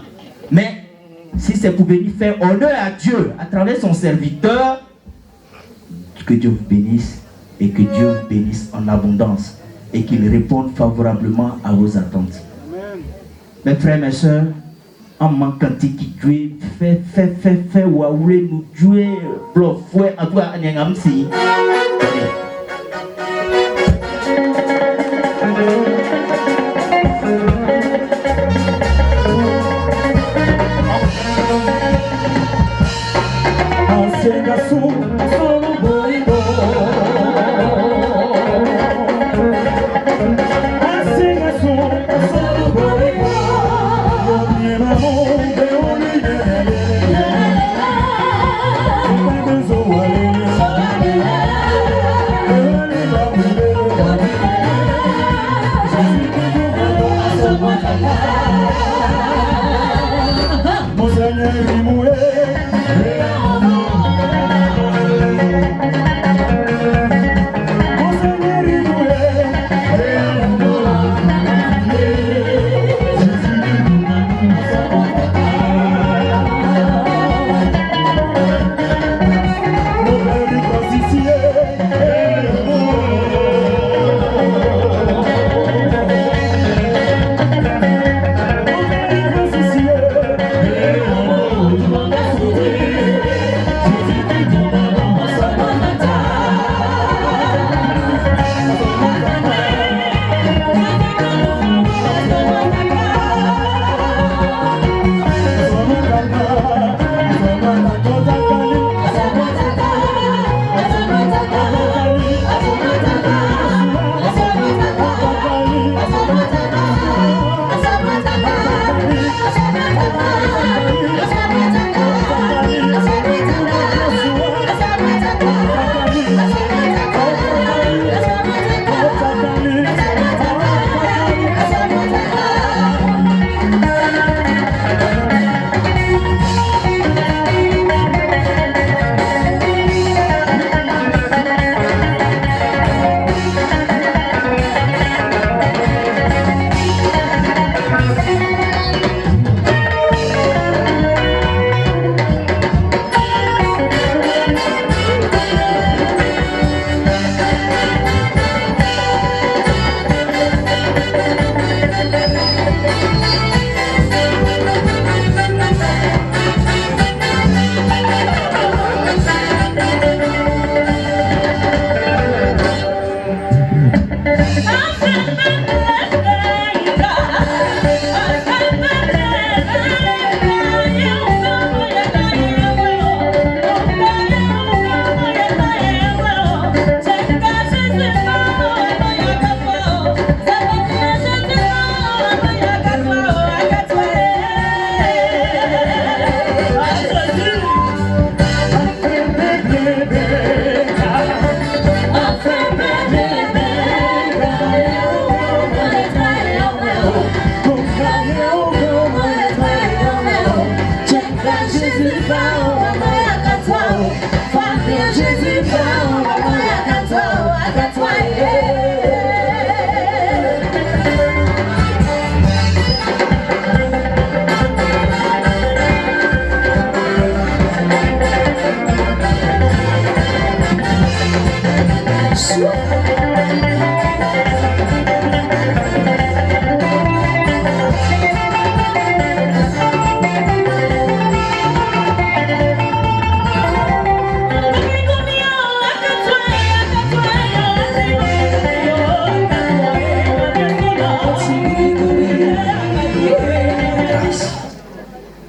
Mais si c'est pour venir faire honneur à Dieu à travers son serviteur, que Dieu vous bénisse et que Dieu vous bénisse en abondance et qu'il réponde favorablement à vos attentes. Amen. Mes frères, mes soeurs, en manquant de Dieu, fait, ouaoulé, nous jouer, bluff, fouet, à toi, anyangamsi. Yeah.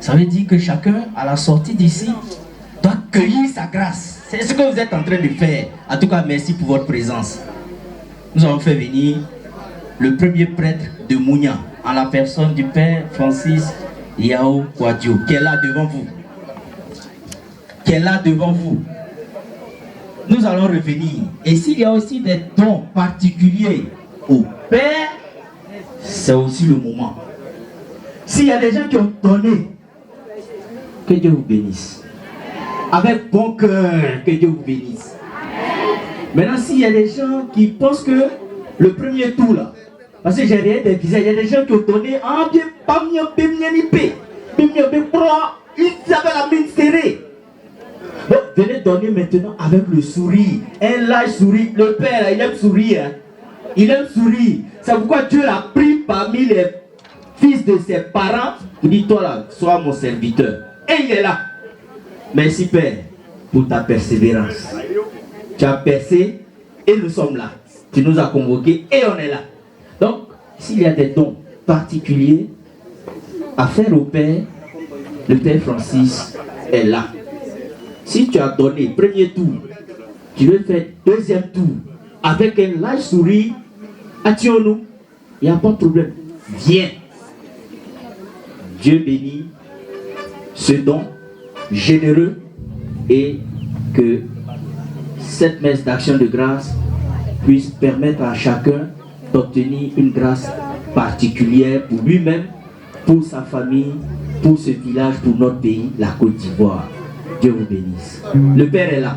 Ça veut dire que chacun, à la sortie d'ici, doit cueillir sa grâce. C'est ce que vous êtes en train de faire. En tout cas, merci pour votre présence. Nous avons fait venir le premier prêtre de Mounia, en la personne du Père Francis Yao Kouadio, qui est là devant vous. Qui est là devant vous. Nous allons revenir. Et s'il y a aussi des dons particuliers au Père, c'est aussi le moment. S'il y a des gens qui ont donné, que Dieu vous bénisse. Avec bon cœur, que Dieu vous bénisse. Maintenant, s'il y a des gens qui pensent que le premier tour là, parce que j'ai rien déguisé, il y a des gens qui ont donné, ils avaient la main serrée. Donc, venez donner maintenant avec le sourire. Un large sourire. Le Père, il aime sourire. Hein. Il aime sourire. C'est pourquoi Dieu l'a pris parmi les fils de ses parents. Il dit, toi là, sois mon serviteur. Et il est là. Merci Père pour ta persévérance. Tu as percé et nous sommes là. Tu nous as convoqués et on est là. Donc, s'il y a des dons particuliers à faire au Père, le Père Francis est là. Si tu as donné premier tour, tu veux faire deuxième tour avec un large sourire, attends-nous, il n'y a pas de problème. Viens. Dieu bénit ce don généreux et que cette messe d'action de grâce puisse permettre à chacun d'obtenir une grâce particulière pour lui-même, pour sa famille, pour ce village, pour notre pays, la Côte d'Ivoire. Dieu vous bénisse. Le Père est là.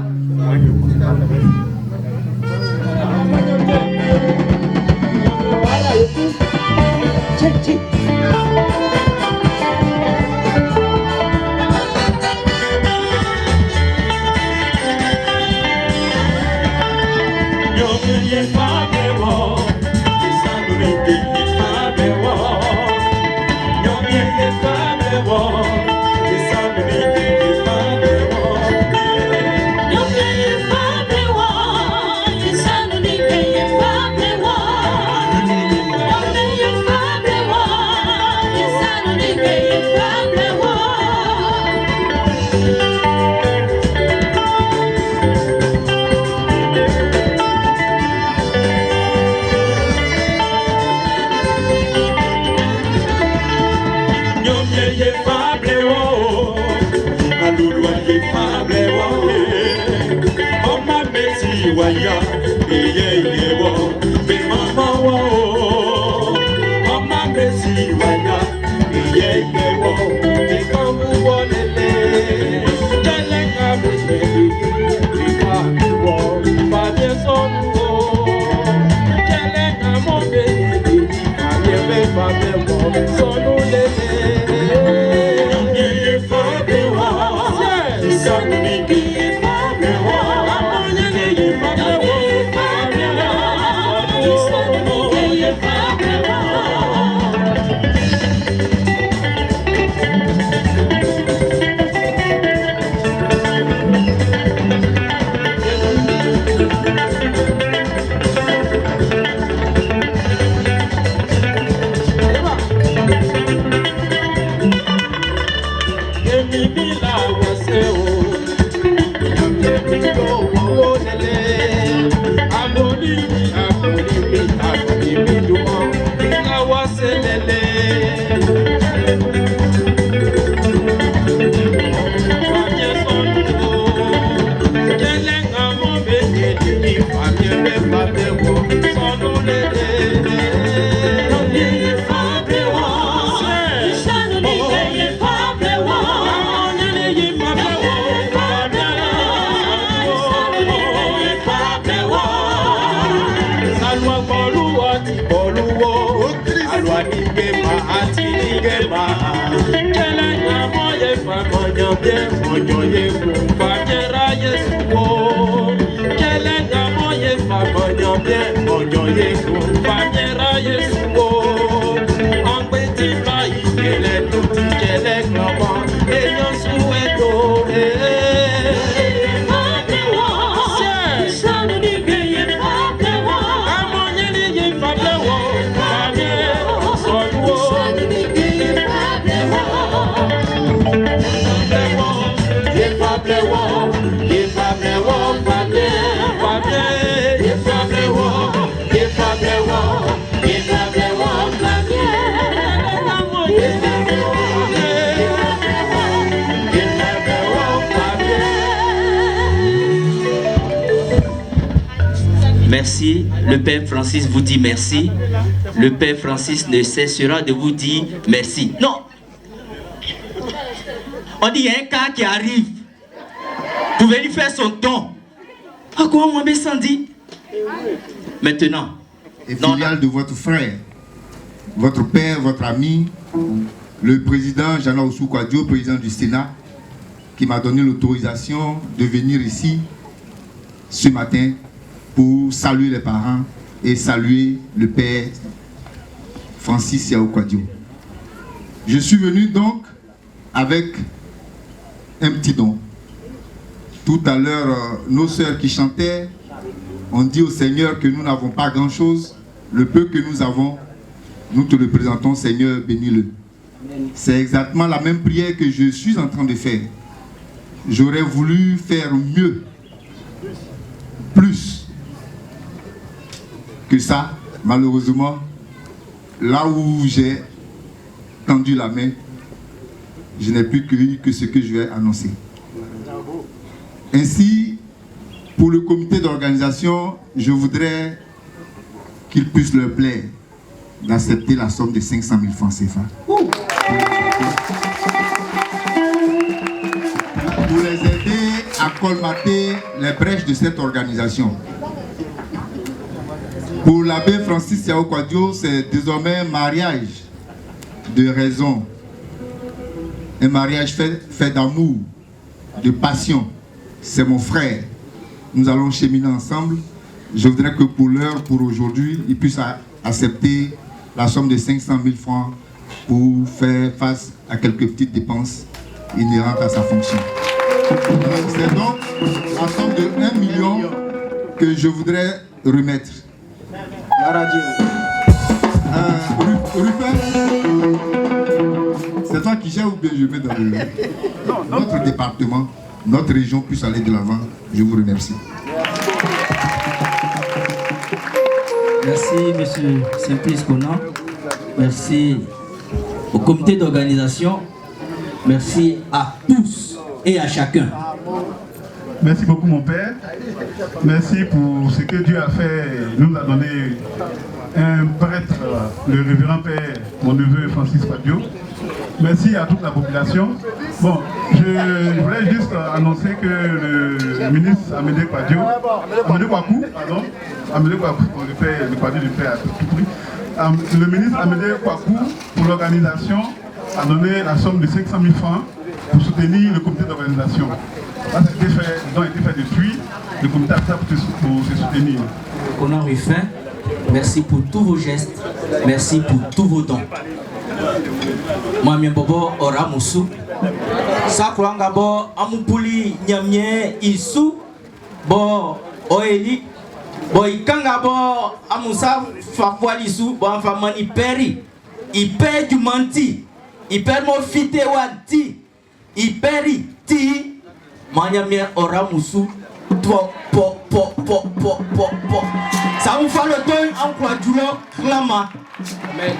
Merci, le Père Francis vous dit merci. Le Père Francis ne cessera de vous dire merci. Non. On dit il y a un cas qui arrive. Vous pouvez lui faire son don. À quoi moi sans dit? Maintenant. Et filiale de votre frère, votre père, votre ami, le président Jana Ousou Kouadio, président du Sénat, qui m'a donné l'autorisation de venir ici ce matin pour saluer les parents et saluer le père Francis Yao Kouadio. Je suis venu donc avec un petit don. Tout à l'heure, nos sœurs qui chantaient ont dit au Seigneur que nous n'avons pas grand-chose. Le peu que nous avons, nous te le présentons, Seigneur, bénis-le. C'est exactement la même prière que je suis en train de faire. J'aurais voulu faire mieux, plus que ça. Malheureusement, là où j'ai tendu la main, je n'ai plus cueilli que ce que je vais annoncer. Ainsi, pour le comité d'organisation, je voudrais qu'il puisse leur plaire d'accepter la somme de 500 000 francs CFA. Pour les aider à colmater les brèches de cette organisation. Pour l'abbé Francis Yao Kouadio, c'est désormais un mariage de raison. Un mariage fait d'amour, de passion. C'est mon frère. Nous allons cheminer ensemble. Je voudrais que pour l'heure, pour aujourd'hui, il puisse accepter la somme de 500 000 francs pour faire face à quelques petites dépenses inhérentes à sa fonction. C'est donc la somme de 1 million que je voudrais remettre. La radio. C'est toi qui gères ou bien je mets dans notre département, notre région puisse aller de l'avant. Je vous remercie. Merci, M. Simplice Conan. Merci au comité d'organisation. Merci à tous et à chacun. Merci beaucoup, mon père. Merci pour ce que Dieu a fait. Nous a donné un prêtre, le révérend père, mon neveu Francis Kouadio. Merci à toute la population. Bon, je voulais juste annoncer que le ministre Amédée Kouadio, le ministre Amédée Kouakou, pour l'organisation, a donné la somme de 500 000 francs pour soutenir le comité d'organisation. Ça, a été fait depuis, le comité a fait pour se soutenir. Conan Ruffin, merci pour tous vos gestes, merci pour tous vos dons. Moi, je bobo ora musu. Sakuranga bo amupuli nyamye isu bo oeli bo ikanga bo amusa fafwalisu bo amfamani peri ipe jumanti iper mo fite wati iperi ti manyamye ora musu po. Ça vous fait le don en quoi du clama. Amen.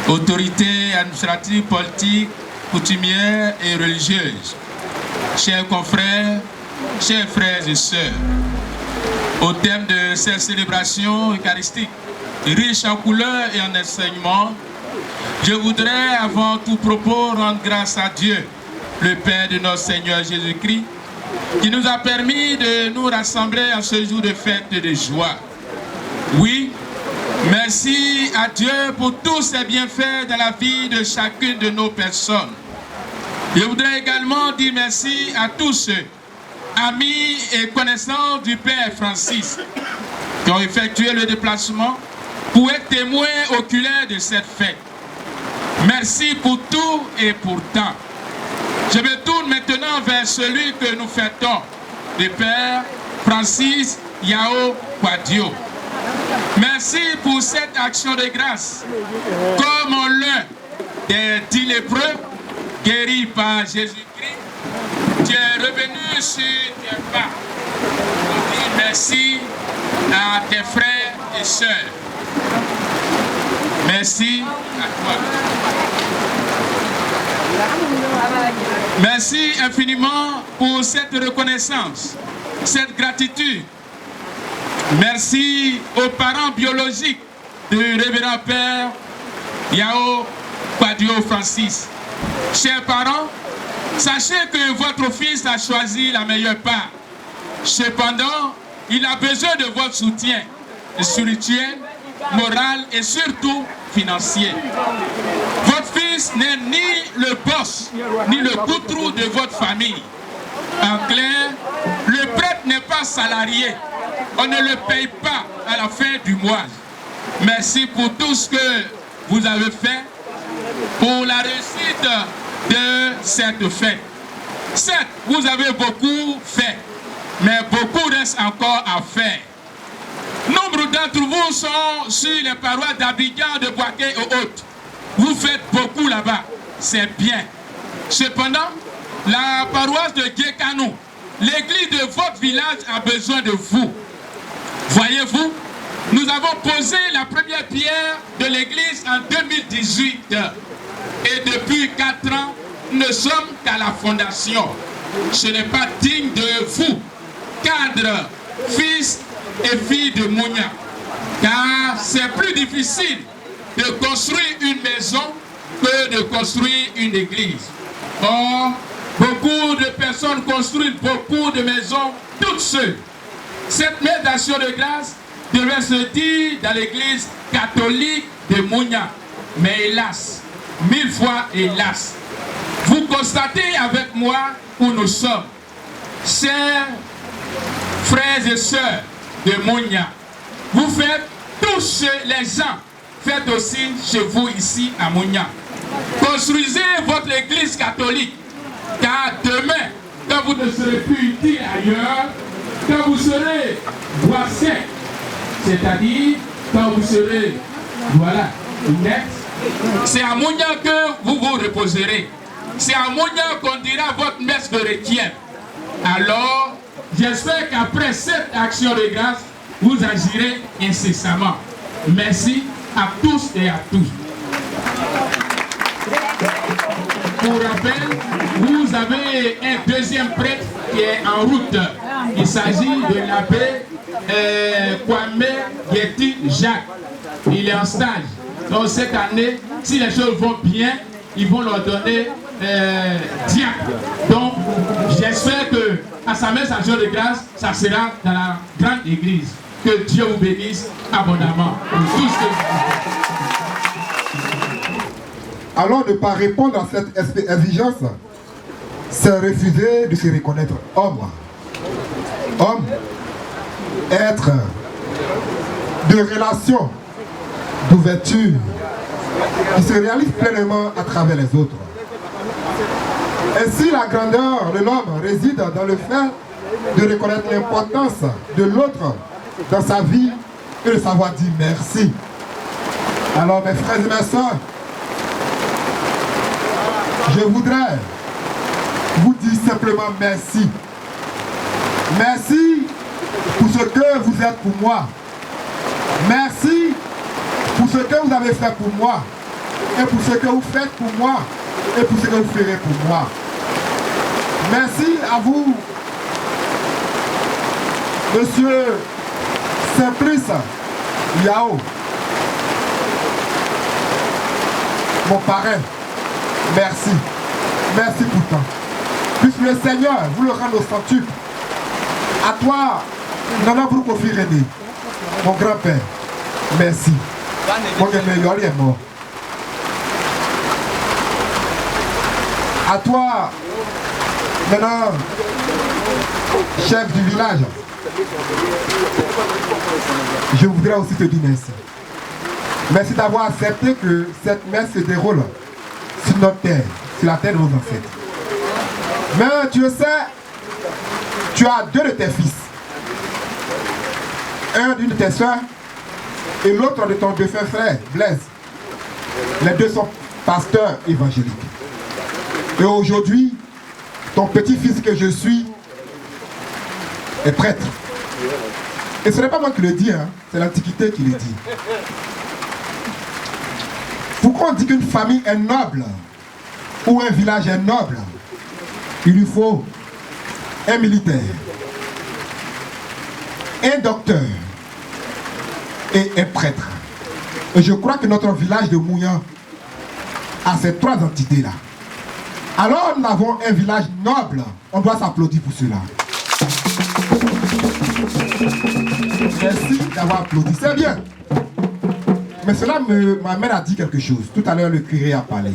Autorités administratives, politiques, coutumières et religieuses, chers confrères, chers frères et sœurs, au thème de cette célébration eucharistique, riche en couleurs et en enseignements, je voudrais avant tout propos rendre grâce à Dieu, le Père de notre Seigneur Jésus-Christ, qui nous a permis de nous rassembler en ce jour de fête et de joie. Oui, Merci à Dieu pour tous ses bienfaits dans la vie de chacune de nos personnes. Je voudrais également dire merci à tous ceux, amis et connaissances du Père Francis, qui ont effectué le déplacement pour être témoins oculaires de cette fête. Merci pour tout et pour tant. Je me tourne maintenant vers celui que nous fêtons, le Père Francis Yao Kwadio. Merci pour cette action de grâce. Comme l'un des 10 lépreux guéris par Jésus-Christ, tu es revenu sur tes pas. On dit merci à tes frères et sœurs. Merci à toi. Merci infiniment pour cette reconnaissance, cette gratitude. Merci aux parents biologiques du révérend Père Yao Kwadio Francis. Chers parents, sachez que votre fils a choisi la meilleure part. Cependant, il a besoin de votre soutien spirituel, moral et surtout financier. Votre fils n'est ni le boss, ni le coutrou de votre famille. En clair, le prêtre n'est pas salarié. On ne le paye pas à la fin du mois. Merci pour tout ce que vous avez fait pour la réussite de cette fête. Certes, vous avez beaucoup fait, mais beaucoup reste encore à faire. Nombre d'entre vous sont sur les paroisses d'Abidjan, de Boaké et autres. Vous faites beaucoup là-bas, c'est bien. Cependant, la paroisse de Guékanou, l'église de votre village a besoin de vous. Voyez-vous, nous avons posé la première pierre de l'église en 2018 et depuis 4 ans, nous ne sommes qu'à la fondation. Ce n'est pas digne de vous, cadres, fils et filles de Mounia, car c'est plus difficile de construire une maison que de construire une église. Or, beaucoup de personnes construisent beaucoup de maisons toutes seules. Cette méditation de grâce devait se dire dans l'église catholique de Mounia. Mais hélas, 1000 fois hélas, vous constatez avec moi où nous sommes. Chers frères et sœurs de Mounia, vous faites tous les gens, faites aussi chez vous ici à Mounia. Construisez votre église catholique, car demain, quand vous ne serez plus utile ailleurs, quand vous serez bois sec, c'est-à-dire quand vous serez, voilà, net, c'est à Mounia que vous vous reposerez. C'est à Mounia qu'on dira votre messe de requiem. Alors, j'espère qu'après cette action de grâce, vous agirez incessamment. Merci à tous et à tous. Pour rappel, vous avez un deuxième prêtre qui est en route. Il s'agit de l'abbé Kwame Yeti Jacques. Il est en stage. Donc cette année, si les choses vont bien, ils vont leur donner diacre. Donc j'espère que à sa messe à jour de grâce, ça sera dans la grande église. Que Dieu vous bénisse abondamment. Pour tout ce que Alors ne pas répondre à cette exigence, c'est refuser de se reconnaître homme. Homme, être de relation, d'ouverture, qui se réalise pleinement à travers les autres. Ainsi, la grandeur de l'homme réside dans le fait de reconnaître l'importance de l'autre dans sa vie et de savoir dire merci. Alors mes frères et mes sœurs, je voudrais vous dire simplement merci. Merci pour ce que vous êtes pour moi. Merci pour ce que vous avez fait pour moi. Et pour ce que vous faites pour moi. Et pour ce que vous ferez pour moi. Merci à vous, Monsieur Simplice Yao, mon parrain. Merci. Merci pour toi. Puisque le Seigneur vous le rend au centuple. À toi, Nana Broukofirene, mon grand-père. Merci. Mon meilleur est mort. À toi, maintenant, chef du village, je voudrais aussi te dire merci. Merci d'avoir accepté que cette messe se déroule sur notre terre, sur la terre de nos ancêtres. Mais tu le sais, tu as deux de tes fils. Un d'une de tes soeurs et l'autre de ton défunt frère, Blaise. Les deux sont pasteurs évangéliques. Et aujourd'hui, ton petit-fils que je suis est prêtre. Et ce n'est pas moi qui le dis, hein, c'est l'Antiquité qui le dit. Pourquoi on dit qu'une famille est noble ou un village est noble? Il lui faut un militaire, un docteur et un prêtre. Et je crois que notre village de Mouyan a ces trois entités-là. Alors nous avons un village noble, on doit s'applaudir pour cela. Merci d'avoir applaudi, c'est bien. Mais cela m'amène à dire quelque chose. Tout à l'heure, le curé a parlé.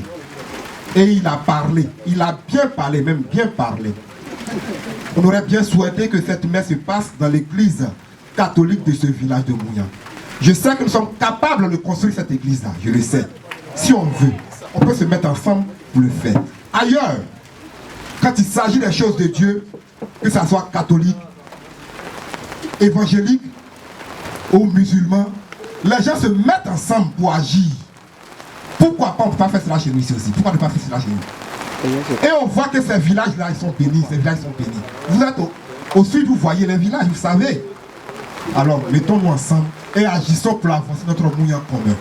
Et il a parlé, il a bien parlé, même bien parlé. On aurait bien souhaité que cette messe se passe dans l'église catholique de ce village de Mouyan. Je sais que nous sommes capables de construire cette église-là, je le sais. Si on veut, on peut se mettre ensemble pour le faire. Ailleurs, quand il s'agit des choses de Dieu, que ce soit catholique, évangélique ou musulman, les gens se mettent ensemble pour agir. Pourquoi pas on ne peut pas faire cela chez nous ici aussi? Pourquoi ne pas faire cela chez nous? Et on voit que ces villages-là, ils sont bénis, ces villages sont bénis. Vous êtes au sud, vous voyez les villages, vous savez. Alors, mettons-nous ensemble et agissons pour avancer notre Mouyan commun.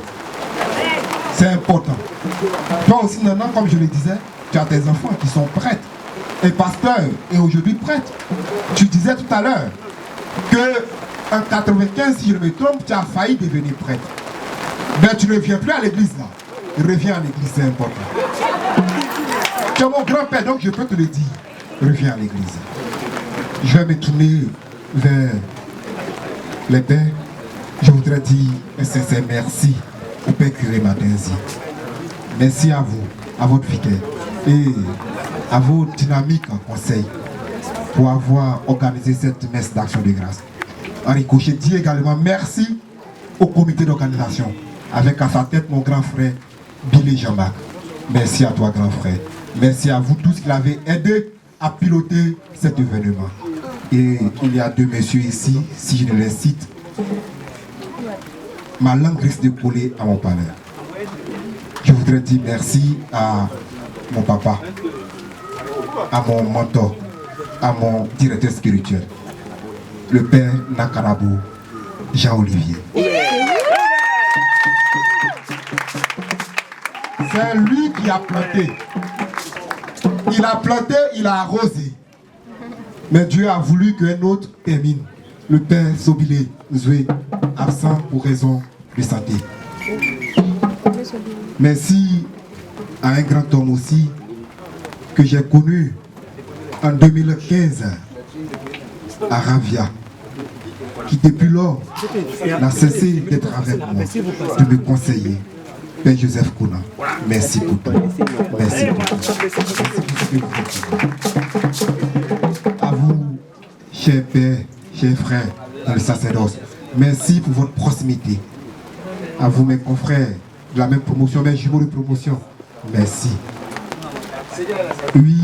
C'est important. Toi aussi, Nana, comme je le disais, tu as tes enfants qui sont prêtres et pasteurs et aujourd'hui prêtres. Tu disais tout à l'heure que en 95, si je ne me trompe, tu as failli devenir prêtre. Mais tu ne viens plus à l'église là. Reviens à l'église, c'est important. Tu es mon grand-père, donc je peux te le dire. Reviens à l'église. Je vais me tourner vers les pères. Je voudrais dire un sincère merci au Père curé Matenzi. Merci à vous, à votre vicaire et à vos dynamiques en conseil pour avoir organisé cette messe d'action de grâce. Henri Cochet dit également merci au comité d'organisation avec à sa tête mon grand frère Billy Jean-Marc. Merci à toi grand frère. Merci à vous tous qui l'avez aidé à piloter cet événement. Et il y a deux messieurs ici, si je ne les cite, ma langue risque de coller à mon palais. Je voudrais dire merci à mon papa, à mon mentor, à mon directeur spirituel, le père Nakarabo, Jean-Olivier. C'est lui qui a planté. Il a planté, il a arrosé. Mais Dieu a voulu qu'un autre termine. Le père Sobilé Zoué, absent pour raison de santé. Merci à un grand homme aussi que j'ai connu en 2015 à Ravia, qui depuis lors n'a cessé d'être avec moi, de me conseiller. Père Joseph Kouna, merci pour tout. Merci pour tout. À vous, chers pères, chers frères dans le sacerdoce, merci pour votre proximité. À vous, mes confrères de la même promotion, mes jumeaux de promotion, merci. Oui,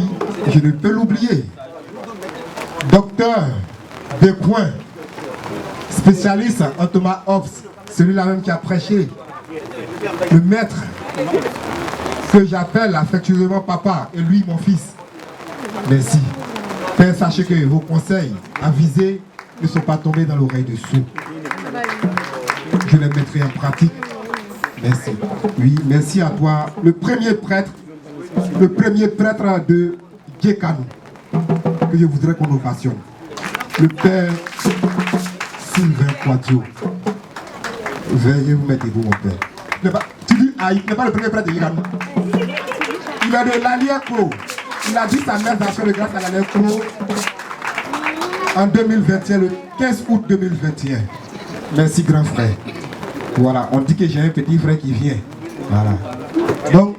je ne peux l'oublier. Docteur Descoings, spécialiste en Thomas Hobbes, celui-là même qui a prêché, le maître que j'appelle affectueusement papa et lui mon fils. Merci. Père, sachez que vos conseils avisés ne sont pas tombés dans l'oreille de sourds. Je les mettrai en pratique. Merci. Oui, merci à toi, le premier prêtre de Djekanou, que je voudrais qu'on ovationne. Le père Sylvain Quadio. Veuillez vous mettre vous, mon père. Tu dis, il n'est pas le premier prêtre de Djekanou. Il est de l'Alier-Cro. Il a dit sa messe d'action de grâce à l'Alier-Cro en 2021, le 15 août 2021. Merci, grand frère. Voilà, on dit que j'ai un petit frère qui vient. Voilà. Donc,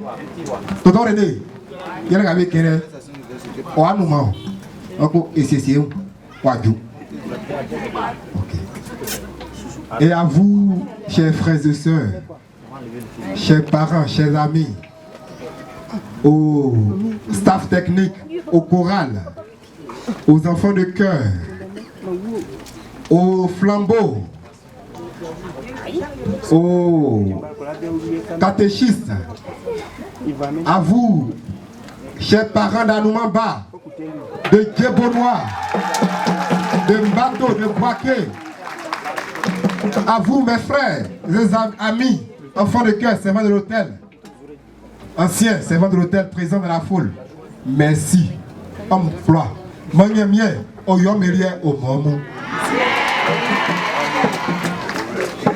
tonton René, il y a un gars qui est là. On a un moment. Et c'est où? Et à vous, chers frères et sœurs, chers parents, chers amis, au staff technique, au choral, aux enfants de chœur, aux flambeaux, aux catéchistes, à vous, chers parents d'Anoumamba, de Djebonois, de Mbato, de Boaké, à vous, mes frères, mes amis, enfants de cœur, servants de l'hôtel, anciens servants de l'hôtel présents dans la foule, merci. Homme froid, mien, oyomérien au moment.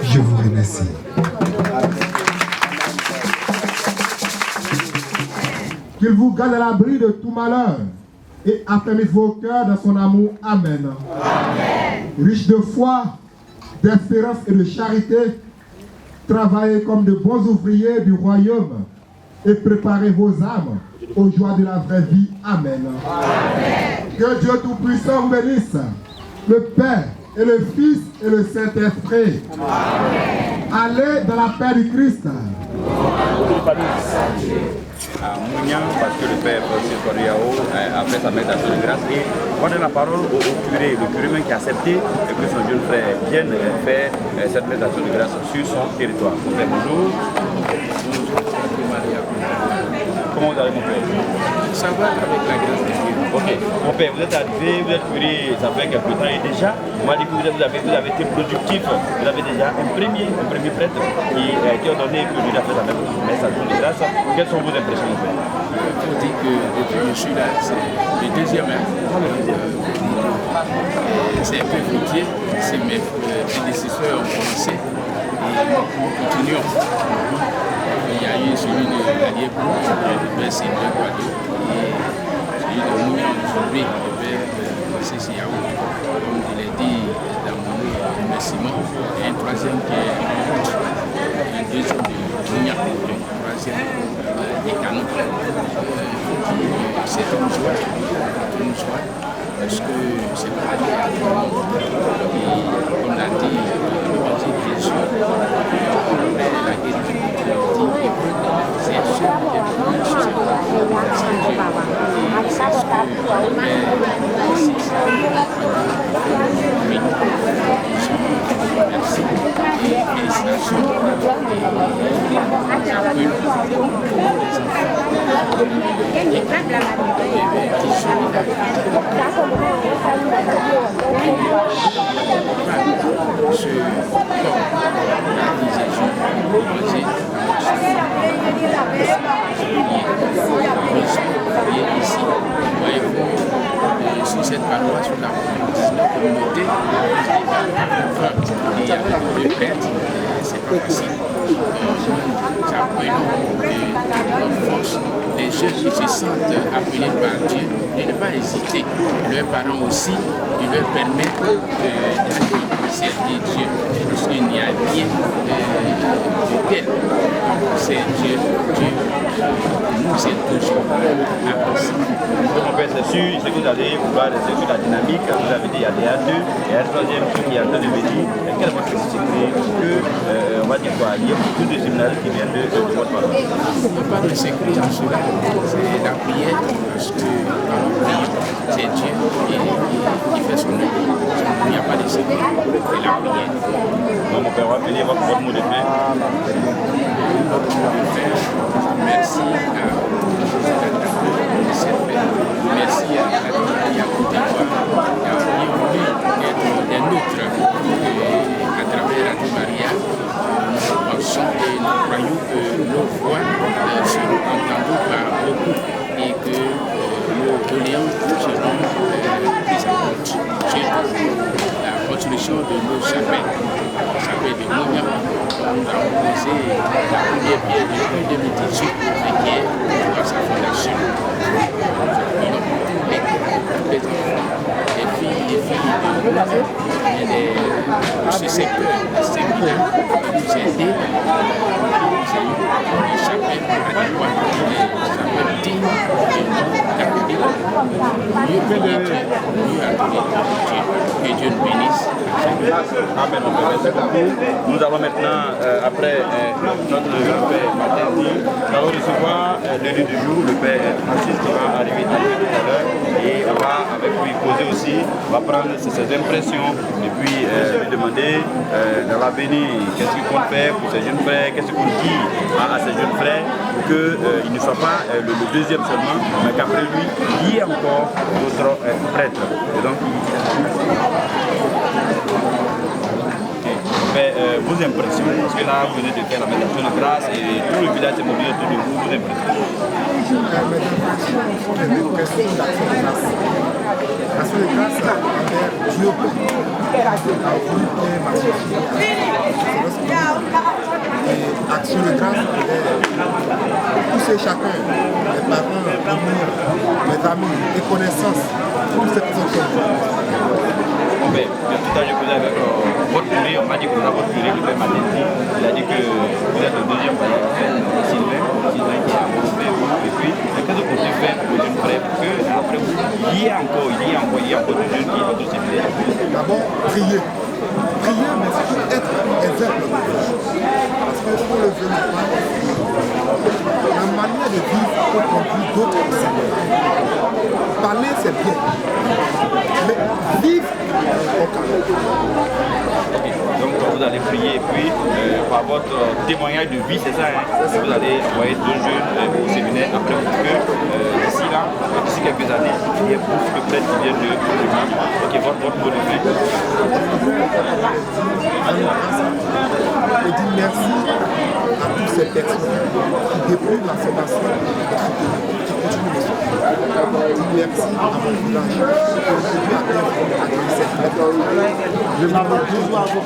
Je vous remercie. Qu'il vous garde à l'abri de tout malheur et affermisse vos cœurs dans son amour. Amen. Amen. Riche de foi, d'espérance et de charité, travaillez comme de bons ouvriers du royaume et préparez vos âmes aux joies de la vraie vie. Amen. Amen. Que Dieu Tout-Puissant vous bénisse, le Père et le Fils et le Saint-Esprit. Allez dans la paix du Christ. À Mounian, parce que le Père Francis Koriao a fait sa méditation de grâce et on donne la parole au curé, le curé même qui a accepté que son jeune frère vienne faire cette méditation de grâce sur son territoire. Mon père, bonjour. Comment vous allez, mon père? Ça va avec la grâce de Dieu. Ok, mon père, vous êtes arrivé, vous êtes curé, ça fait quelques temps et déjà, on m'a dit que vous avez été productif, vous avez déjà un premier prêtre qui a donné que lui a fait la méditation de grâce. Quelles sont vos impressions, mon père? Il faut dire que depuis que je suis là, c'est le deuxième an. C'est un peu fruitier, c'est mes prédécesseurs ont commencé et nous continuons. Il y a eu celui de l'Allier Blou, le père Seigneur Guadeau, et celui de Mounian aujourd'hui, le père Francis Yao, comme je l'ai dit dans mon remerciement, et un troisième qui est en route, un deuxième de Mounian, le troisième des canons. C'est une joie, parce que c'est pas allé à tout le monde. Et comme l'a dit l'évangile de Jésus, la guérison. C'est sûr qu'il y a beaucoup de choses merci et félicitations ici, voyez-vous, sur cette paroisse, sur la communauté, il y a deux prêtres, c'est pas facile. Nous appelons de force les jeunes qui se sentent appelés par Dieu de ne pas hésiter. Leurs parents aussi, de leur permettre de servir Dieu. Parce qu'il n'y a rien de tel. C'est Dieu. Nous, c'est toujours impossible. Mon père, c'est sûr, ce que vous allez vouloir, c'est sur la dynamique. Vous avez dit, il y a des A2, il y a un troisième qui est en train de venir. Quelle est votre spécificité que, on va dire quoi, il y a beaucoup de séminaires qui viennent de votre parole. Il n'y a pas de secret en cela. C'est la prière, parce que quand on prie, c'est Dieu qui fait son œuvre. Il n'y a pas de secret. C'est la prière. Donc, mon père, on va finir votre mot de fin. Merci à merci à la Côte d'Ivoire qui a voulu être des nôtres à travers Radio Maria. Nous pensons et nous croyons que nos voix seront entendues par beaucoup et que nos doléances seront prises en compte. Surtout la construction de nos chapelles de Mounian. Nous avons posé la première pierre depuis 2018 et qui est dans sa fondation. Nous appelons tous les enfants, les filles ce secteur, j'ai aidé, j'ai échappé à des lois qui que Dieu nous bénisse. Amen. Merci beaucoup. Nous allons maintenant, après notre père Martin, nous allons recevoir l'élu du jour, le père Francis, qui va arriver tout à l'heure. Et on va avec lui poser aussi, on va prendre ses impressions et puis lui demander dans l'avenir qu'est-ce qu'il compte faire pour ses jeunes frères, qu'est-ce qu'on dit à ses jeunes frères pour qu'il ne soit pas le deuxième seulement, mais qu'après lui, il y ait encore d'autres prêtres. Et donc, vos impressions, parce que là vous venez de faire la méditation de grâce et tout le village est mobilisé autour de vous, vos impressions. L'action de grâce envers Dieu a voulu et action de grâce envers tous et chacun, les parents, les amis, les connaissances, tous ces personnes. Tout à l'heure, je vous avec votre curé, on m'a dit que vous avez votre curé, le père Madetti, il a dit que vous êtes le deuxième frère, Sylvain qui est amoureux de vous, et puis qu'est-ce que vous comptez faire pour les jeunes frères pour que après vous, il y a encore des jeunes qui vont tous se faire. D'abord, prier. Prier, mais c'est être exemple de Dieu. Parce que pour le jeune frère, la manière de vivre peut conduire d'autres au Seigneur. Parler, c'est bien. Mais vivre, donc vous allez prier et puis par votre témoignage de vie, c'est ça, hein, vous allez envoyer 2 jeunes au séminaire après pour que d'ici quelques années, il y ait beaucoup de prêtres qui viennent de l'Église. Ok, votre mot de fin. Je dis merci à toutes ces personnes qui depuis la formation, qui continuent le soin. Je dis merci à mon village qui continue à bien accueillir cette méthode. Je n'ai pas besoin de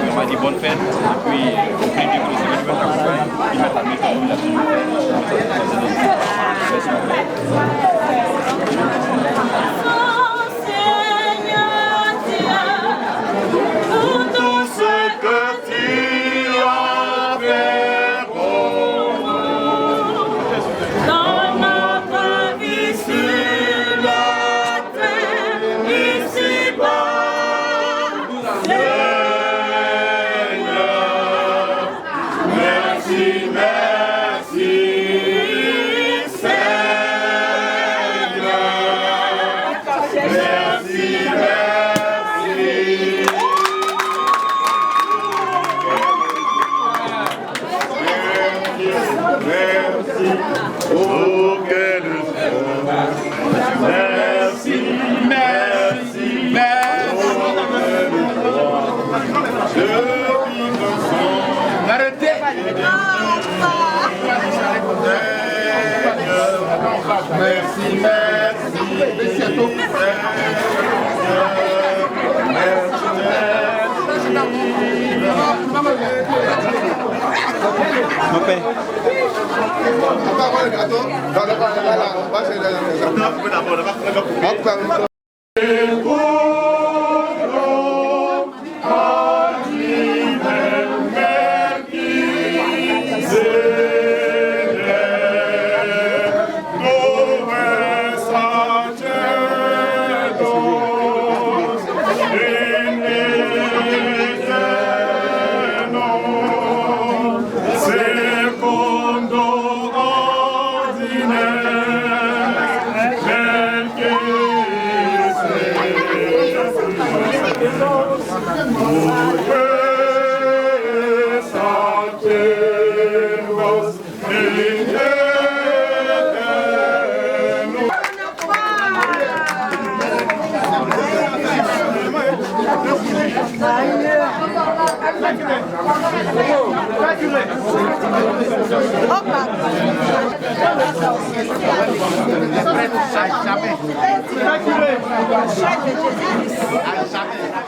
on m'a dit bonne fête, et puis au prix du groupe, il met la main comme il a toujours Jamais.